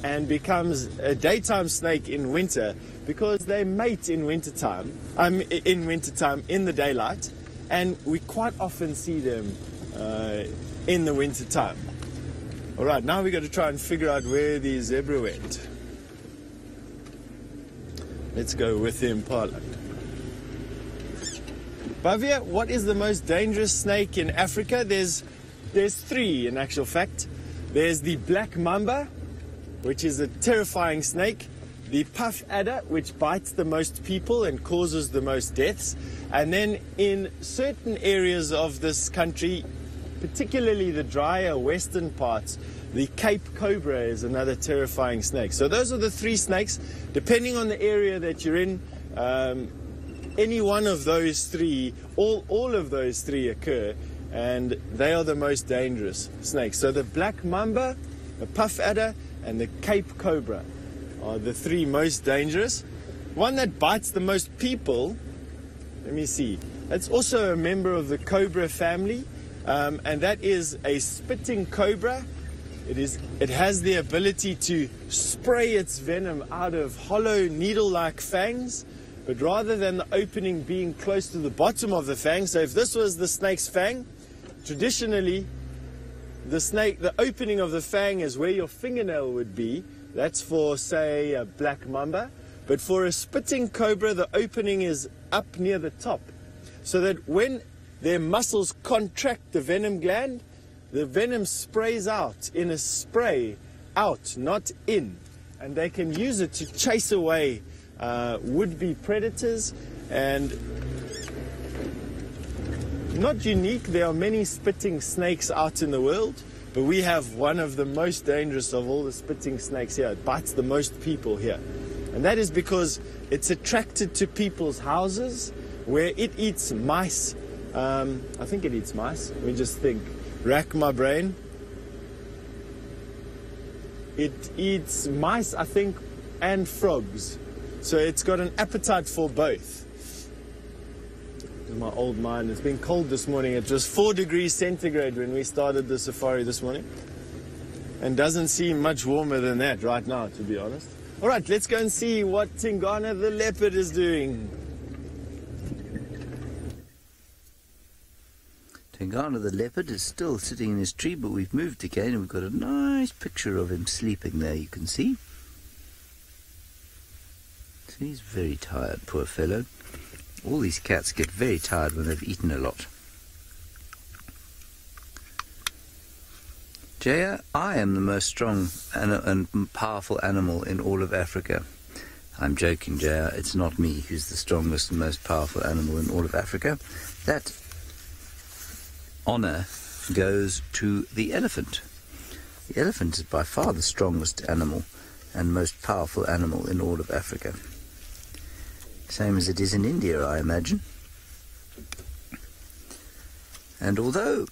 and becomes a daytime snake in winter, because they mate in wintertime, in the daylight, and we quite often see them in the wintertime. All right, now we've got to try and figure out where the zebra went. Let's go with the impala. Bhavya, what is the most dangerous snake in Africa? There's three in actual fact. There's the black mamba, which is a terrifying snake. The puff adder, which bites the most people and causes the most deaths. And then in certain areas of this country, particularly the drier western parts, the Cape cobra is another terrifying snake. So those are the three snakes. Depending on the area that you're in, any one of those three, all of those three occur, and they are the most dangerous snakes. So the black mamba, the puff adder, and the Cape cobra are the three most dangerous. One that bites the most people, let me see, it's also a member of the cobra family. And that is a spitting cobra. It has the ability to spray its venom out of hollow needle-like fangs, But rather than the opening being close to the bottom of the fang, so if this was the snake's fang, traditionally the opening of the fang is where your fingernail would be. That's for, say, a black mamba. But for a spitting cobra, the opening is up near the top, so that when their muscles contract the venom gland, the venom sprays out in a spray out, not in. And they can use it to chase away would-be predators. And not unique, there are many spitting snakes out in the world, but we have one of the most dangerous of all the spitting snakes here. It bites the most people here. And that is because it's attracted to people's houses where it eats mice. I think it eats mice. Let me just think. Rack my brain. It eats mice, I think, and frogs. So it's got an appetite for both. My old mind. It's been cold this morning. It was 4 degrees centigrade when we started the safari this morning. And doesn't seem much warmer than that right now, to be honest. All right, let's go and see what Tingana the leopard is doing. Tingana the leopard is still sitting in his tree, but we've moved again and we've got a nice picture of him sleeping there, you can see. So he's very tired, poor fellow. All these cats get very tired when they've eaten a lot. Jaya, I am the most strong and powerful animal in all of Africa. I'm joking, Jaya. It's not me who's the strongest and most powerful animal in all of Africa. That honor goes to the elephant. The elephant is by far the strongest animal and most powerful animal in all of Africa. Same as it is in India, I imagine. And although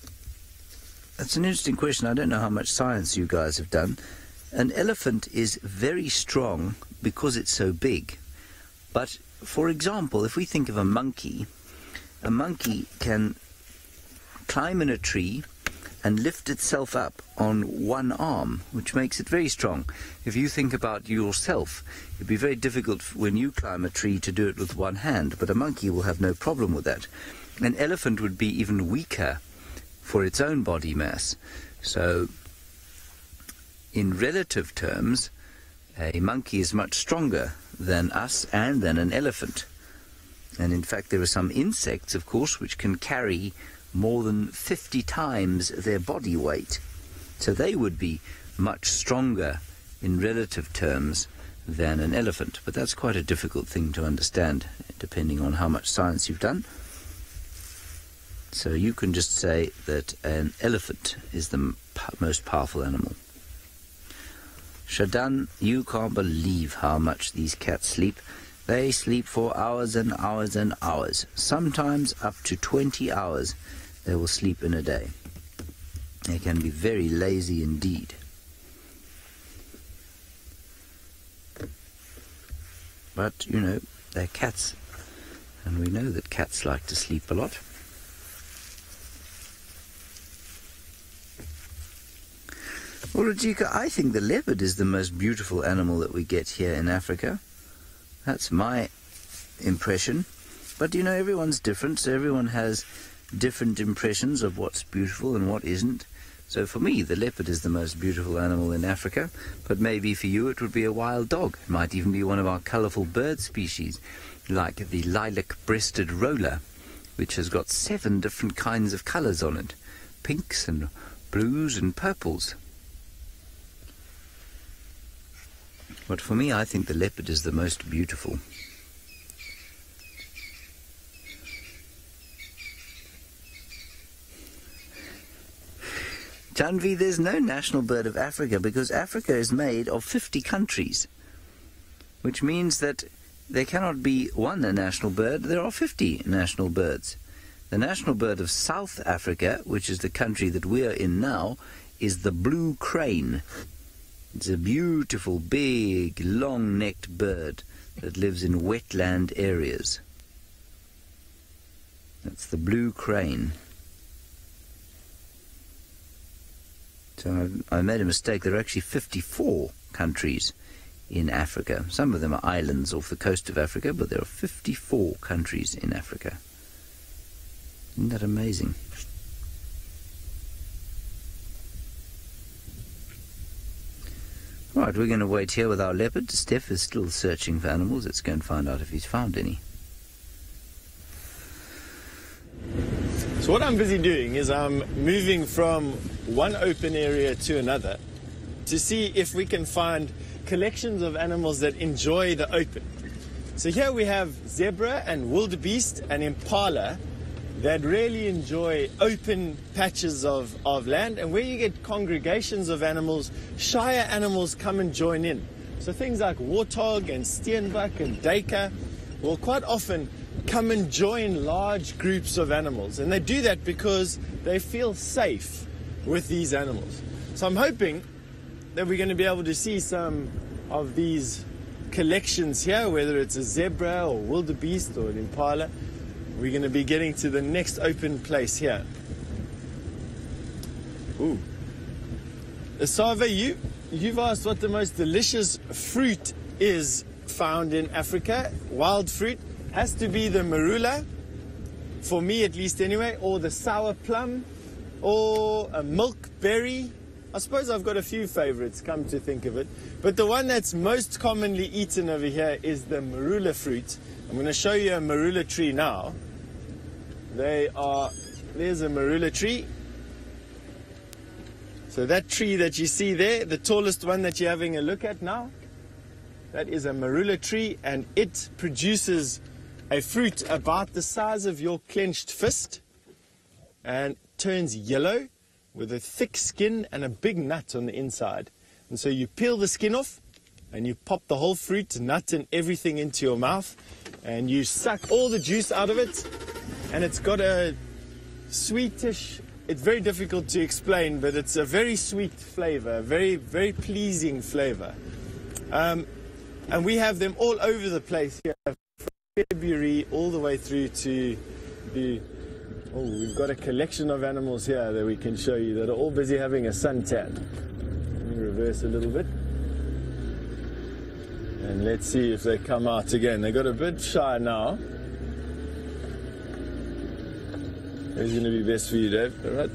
that's an interesting question, I don't know how much science you guys have done. An elephant is very strong because it's so big. But, for example, if we think of a monkey can climb in a tree and lift itself up on one arm, which makes it very strong. If you think about yourself, it'd be very difficult when you climb a tree to do it with one hand, but a monkey will have no problem with that. An elephant would be even weaker for its own body mass. So, in relative terms, a monkey is much stronger than us and than an elephant. And in fact, there are some insects, of course, which can carry more than 50 times their body weight. So they would be much stronger in relative terms than an elephant. But that's quite a difficult thing to understand, depending on how much science you've done. So you can just say that an elephant is the most powerful animal. Shadan, you can't believe how much these cats sleep. They sleep for hours and hours and hours. Sometimes up to 20 hours they will sleep in a day. They can be very lazy indeed. But, you know, they're cats. And we know that cats like to sleep a lot. Well, Rajika, I think the leopard is the most beautiful animal that we get here in Africa. That's my impression. But, you know, everyone's different, so everyone has different impressions of what's beautiful and what isn't. So for me, the leopard is the most beautiful animal in Africa. But maybe for you it would be a wild dog. It might even be one of our colourful bird species, like the lilac-breasted roller, which has got 7 different kinds of colours on it. Pinks and blues and purples. But for me, I think the leopard is the most beautiful. Janvi, there's no national bird of Africa because Africa is made of 50 countries, which means that there cannot be one national bird. There are 50 national birds. The national bird of South Africa, which is the country that we are in now, is the blue crane. It's a beautiful, big, long-necked bird that lives in wetland areas. That's the blue crane. So I made a mistake. There are actually 54 countries in Africa. Some of them are islands off the coast of Africa, but there are 54 countries in Africa. Isn't that amazing? Right, we're going to wait here with our leopard. Steph is still searching for animals. Let's go and find out if he's found any. So what I'm busy doing is I'm moving from one open area to another to see if we can find collections of animals that enjoy the open. So here we have zebra and wildebeest and impala that really enjoy open patches of land, and where you get congregations of animals, shyer animals come and join in. So things like warthog and steenbok and duiker will quite often come and join large groups of animals, and they do that because they feel safe with these animals. So I'm hoping that we're going to be able to see some of these collections here, whether it's a zebra or wildebeest or an impala. We're going to be getting to the next open place here. Ooh. Sava, you've asked what the most delicious fruit is found in Africa. Wild fruit has to be the marula, for me at least anyway, or the sour plum, or a milk berry. I suppose I've got a few favorites, come to think of it. But the one that's most commonly eaten over here is the marula fruit. I'm going to show you a marula tree now. There's a marula tree. So that tree that you see there, the tallest one that you're having a look at now, that is a marula tree, and it produces a fruit about the size of your clenched fist and turns yellow with a thick skin and a big nut on the inside. And so you peel the skin off and you pop the whole fruit, nut and everything into your mouth, and you suck all the juice out of it, and it's got a sweetish, it's very difficult to explain, but it's a very sweet flavor, very, very pleasing flavor. And we have them all over the place here, from February all the way through to the... Oh, we've got a collection of animals here that we can show you that are all busy having a suntan. Let me reverse a little bit. And let's see if they come out again. They got a bit shy now. It's going to be best for you, Dave. All right.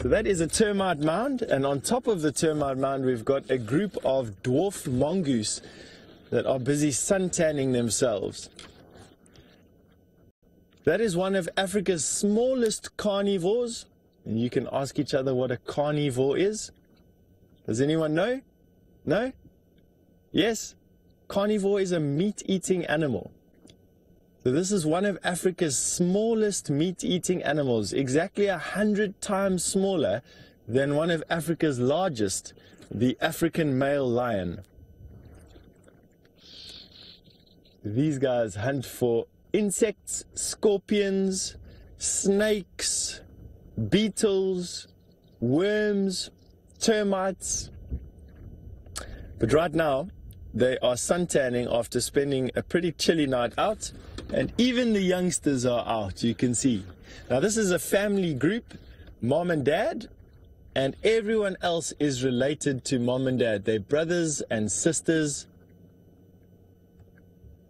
So that is a termite mound, and on top of the termite mound we've got a group of dwarf mongoose that are busy suntanning themselves. That is one of Africa's smallest carnivores, and you can ask each other what a carnivore is. Does anyone know? No? Yes? Carnivore is a meat-eating animal. So this is one of Africa's smallest meat-eating animals, exactly 100 times smaller than one of Africa's largest, the African male lion. These guys hunt for insects, scorpions, snakes, beetles, worms, termites. But right now, they are suntanning after spending a pretty chilly night out, and even the youngsters are out, you can see. Now this is a family group, mom and dad, and everyone else is related to mom and dad. They're brothers and sisters.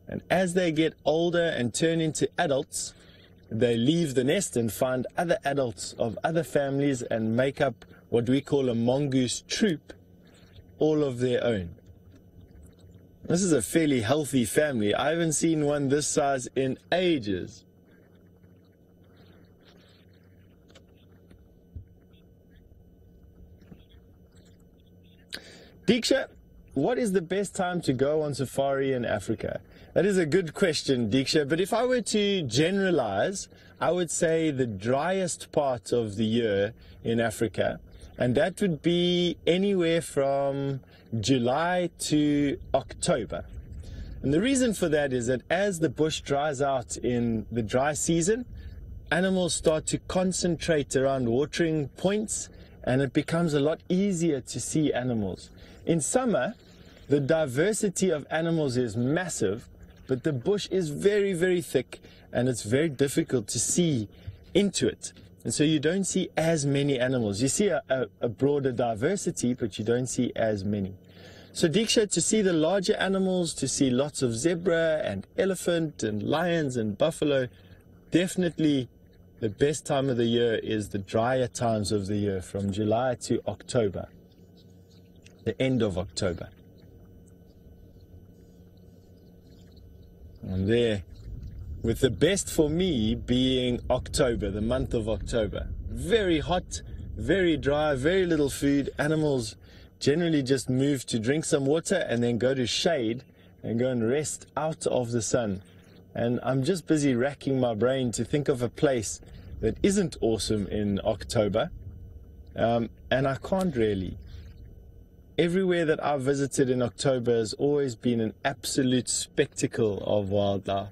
And as they get older and turn into adults, they leave the nest and find other adults of other families and make up what we call a mongoose troop, all of their own. This is a fairly healthy family. I haven't seen one this size in ages. Diksha, what is the best time to go on safari in Africa? That is a good question, Diksha, but if I were to generalize, I would say the driest part of the year in Africa, and that would be anywhere from July to October. And the reason for that is that as the bush dries out in the dry season, animals start to concentrate around watering points, and it becomes a lot easier to see animals. In summer, the diversity of animals is massive, but the bush is very, very thick, and it's very difficult to see into it. And so you don't see as many animals. You see a broader diversity, but you don't see as many. So Diksha, to see the larger animals, to see lots of zebra and elephant and lions and buffalo, definitely the best time of the year is the drier times of the year, from July to October, the end of October. And there, with the best for me being October, the month of October. Very hot, very dry, very little food. Animals generally just move to drink some water and then go to shade and go and rest out of the sun. And I'm just busy racking my brain to think of a place that isn't awesome in October. And I can't really. Everywhere that I've visited in October has always been an absolute spectacle of wildlife.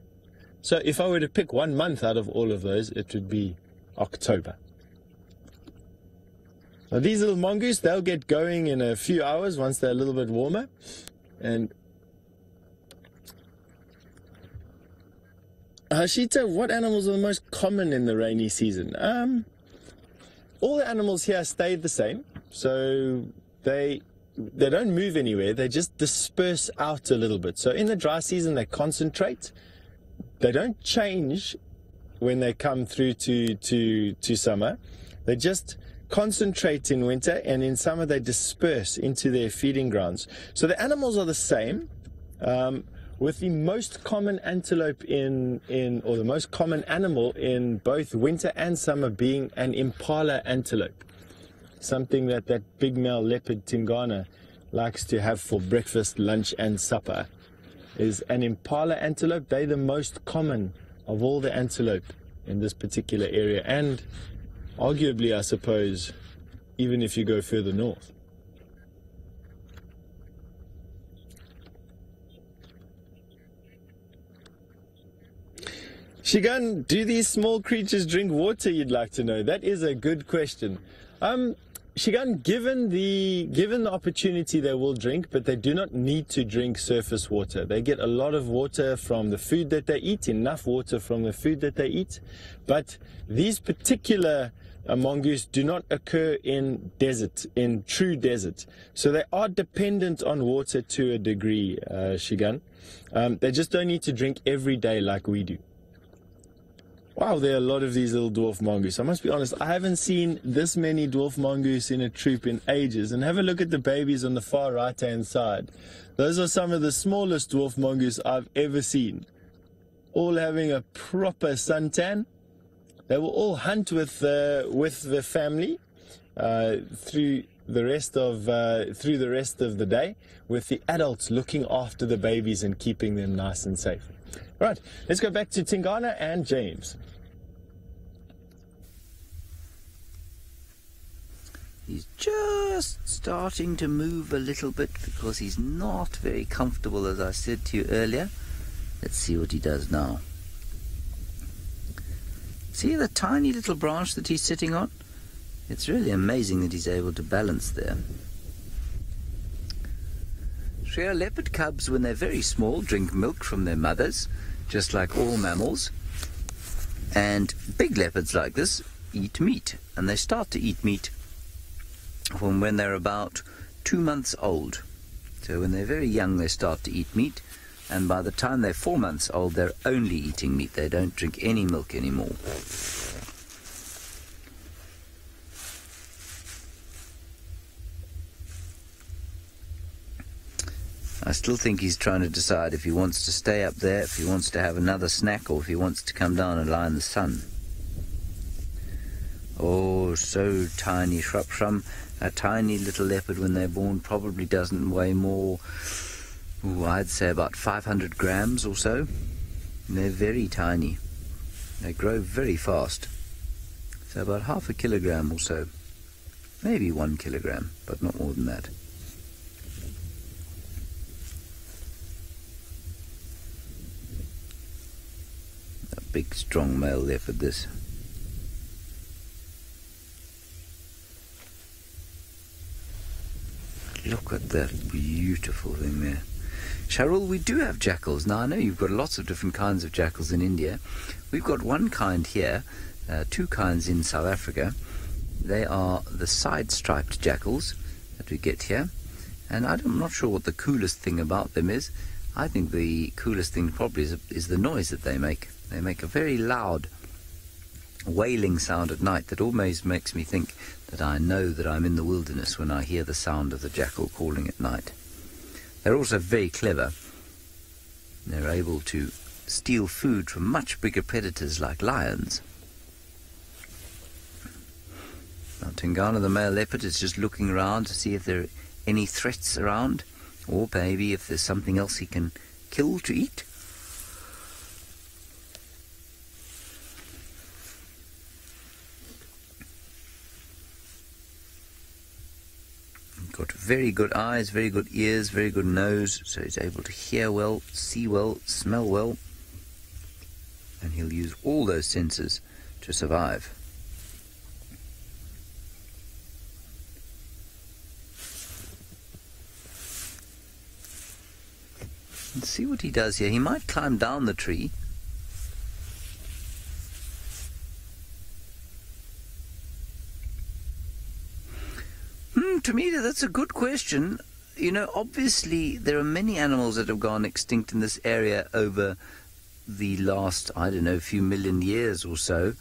So if I were to pick 1 month out of all of those, it would be October. Now these little mongoose, they'll get going in a few hours once they're a little bit warmer. And Hashita, what animals are the most common in the rainy season? All the animals here stayed the same. So they don't move anywhere. They just disperse out a little bit. So in the dry season, they concentrate. They don't change when they come through to summer. They just concentrate in winter, and in summer they disperse into their feeding grounds. So the animals are the same, with the most common antelope or the most common animal in both winter and summer being an impala antelope. Something that big male leopard Tingana likes to have for breakfast, lunch and supper is an impala antelope. They're the most common of all the antelope in this particular area, and arguably, I suppose, even if you go further north. Shigan, do these small creatures drink water, you'd like to know? That is a good question. Shigan, given the opportunity, they will drink, but they do not need to drink surface water. They get a lot of water from the food that they eat, enough water from the food that they eat. But these particular mongoose do not occur in desert, in true desert. So they are dependent on water to a degree, Shigan. They just don't need to drink every day like we do. Wow, there are a lot of these little dwarf mongoose. I must be honest, I haven't seen this many dwarf mongoose in a troop in ages. And have a look at the babies on the far right-hand side. Those are some of the smallest dwarf mongoose I've ever seen. All having a proper suntan. They will all hunt with the family through the rest of the day, with the adults looking after the babies and keeping them nice and safe. Right, let's go back to Tingana and James. He's just starting to move a little bit because he's not very comfortable, as I said to you earlier. Let's see what he does now. See the tiny little branch that he's sitting on? It's really amazing that he's able to balance there. Shea leopard cubs, when they're very small, drink milk from their mothers, just like all mammals. And big leopards like this eat meat, and they start to eat meat from when they're about 2 months old. So when they're very young, they start to eat meat, and by the time they're 4 months old, they're only eating meat. They don't drink any milk anymore. I still think he's trying to decide if he wants to stay up there, if he wants to have another snack, or if he wants to come down and lie in the sun. Oh, so tiny, Shrupshrum. A tiny little leopard when they're born probably doesn't weigh more, I'd say about 500 grams or so. They're very tiny. They grow very fast. So about half a kilogram or so. Maybe 1 kilogram, but not more than that. Big, strong male leopard, this. Look at that beautiful thing there. Sharul, we do have jackals. Now, I know you've got lots of different kinds of jackals in India. We've got one kind here, 2 kinds in South Africa. They are the side-striped jackals that we get here. And I'm not sure what the coolest thing about them is. I think the coolest thing probably is the noise that they make. They make a very loud wailing sound at night that always makes me think that I know that I'm in the wilderness when I hear the sound of the jackal calling at night. They're also very clever. They're able to steal food from much bigger predators like lions. Now, Tingana the male leopard is just looking around to see if there are any threats around, or maybe if there's something else he can kill to eat. Got very good eyes, very good ears, very good nose, so he's able to hear well, see well, smell well, and he'll use all those senses to survive. Let's see what he does here. He might climb down the tree. To me, that's a good question. You know, obviously, there are many animals that have gone extinct in this area over the last, I don't know, few million years or so.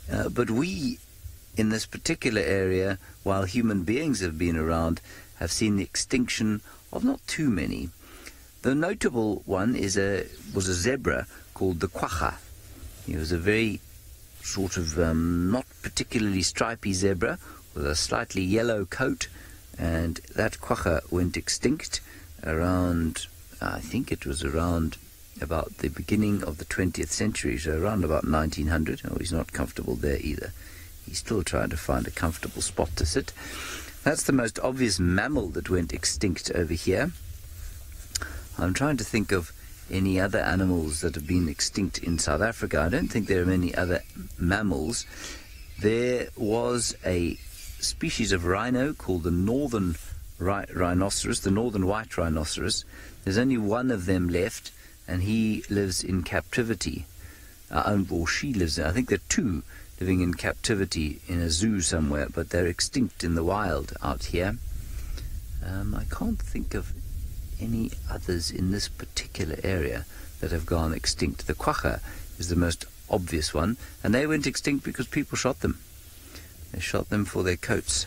But we, in this particular area, while human beings have been around, have seen the extinction of not too many. The notable one was a zebra called the quagga. He was a very sort of not particularly stripy zebra with a slightly yellow coat, and that quagga went extinct around, I think it was around about the beginning of the 20th century, so around about 1900. Oh, he's not comfortable there either. He's still trying to find a comfortable spot to sit. That's the most obvious mammal that went extinct over here. I'm trying to think of any other animals that have been extinct in South Africa. I don't think there are many other mammals. There was a species of rhino called the northern rhinoceros, the northern white rhinoceros. There's only one of them left, and he lives in captivity. Or she lives there. I think there are two living in captivity in a zoo somewhere, but they're extinct in the wild out here. I can't think of any others in this particular area that have gone extinct. The quagga is the most obvious one, and they went extinct because people shot them. They shot them for their coats.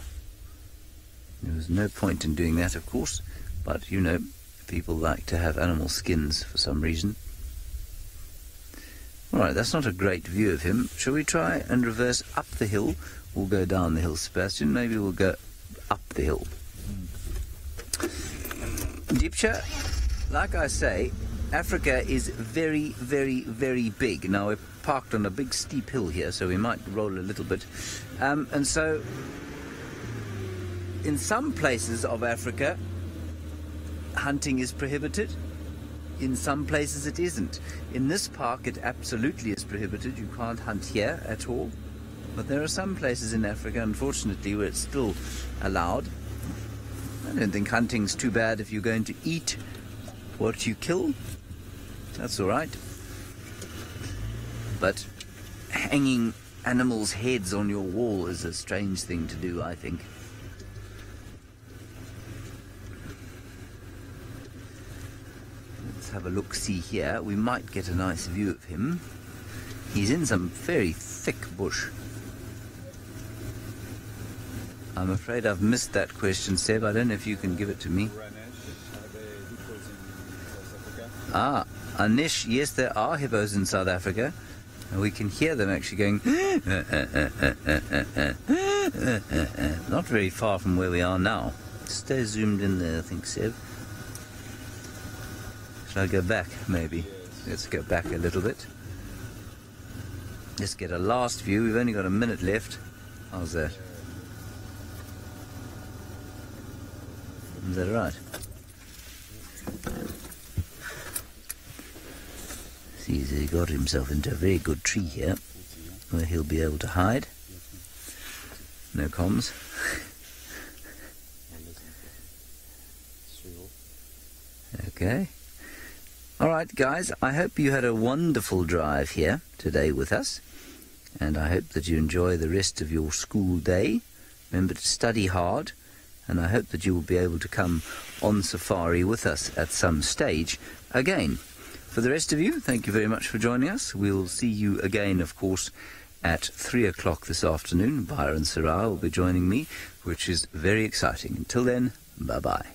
There was no point in doing that, of course, but, you know, people like to have animal skins for some reason. All right, that's not a great view of him. Shall we try and reverse up the hill? We'll go down the hill, Sebastian. Maybe we'll go up the hill. Deepcha, like I say, Africa is very, very, very big. Now, we're parked on a big steep hill here, so we might roll a little bit. And so, in some places of Africa, hunting is prohibited. In some places it isn't. In this park, it absolutely is prohibited. You can't hunt here at all. But there are some places in Africa, unfortunately, where it's still allowed. I don't think hunting's too bad if you're going to eat what you kill. That's all right. But hanging animals' heads on your wall is a strange thing to do, I think. Let's have a look-see here. We might get a nice view of him. He's in some very thick bush. I'm afraid I've missed that question, Seb. I don't know if you can give it to me. Ah, Anish, yes, there are hippos in South Africa. And we can hear them actually going... Not very far from where we are now. Stay zoomed in there, I think, Seb. Shall I go back, maybe? Let's go back a little bit. Let's get a last view. We've only got a minute left. How's that? Is that right? See, he got himself into a very good tree here, where he'll be able to hide. No comms. Okay. All right, guys, I hope you had a wonderful drive here today with us, and I hope that you enjoy the rest of your school day. Remember to study hard, and I hope that you will be able to come on safari with us at some stage again. For the rest of you, thank you very much for joining us. We'll see you again, of course, at 3 o'clock this afternoon. Byron Sarah will be joining me, which is very exciting. Until then, bye-bye.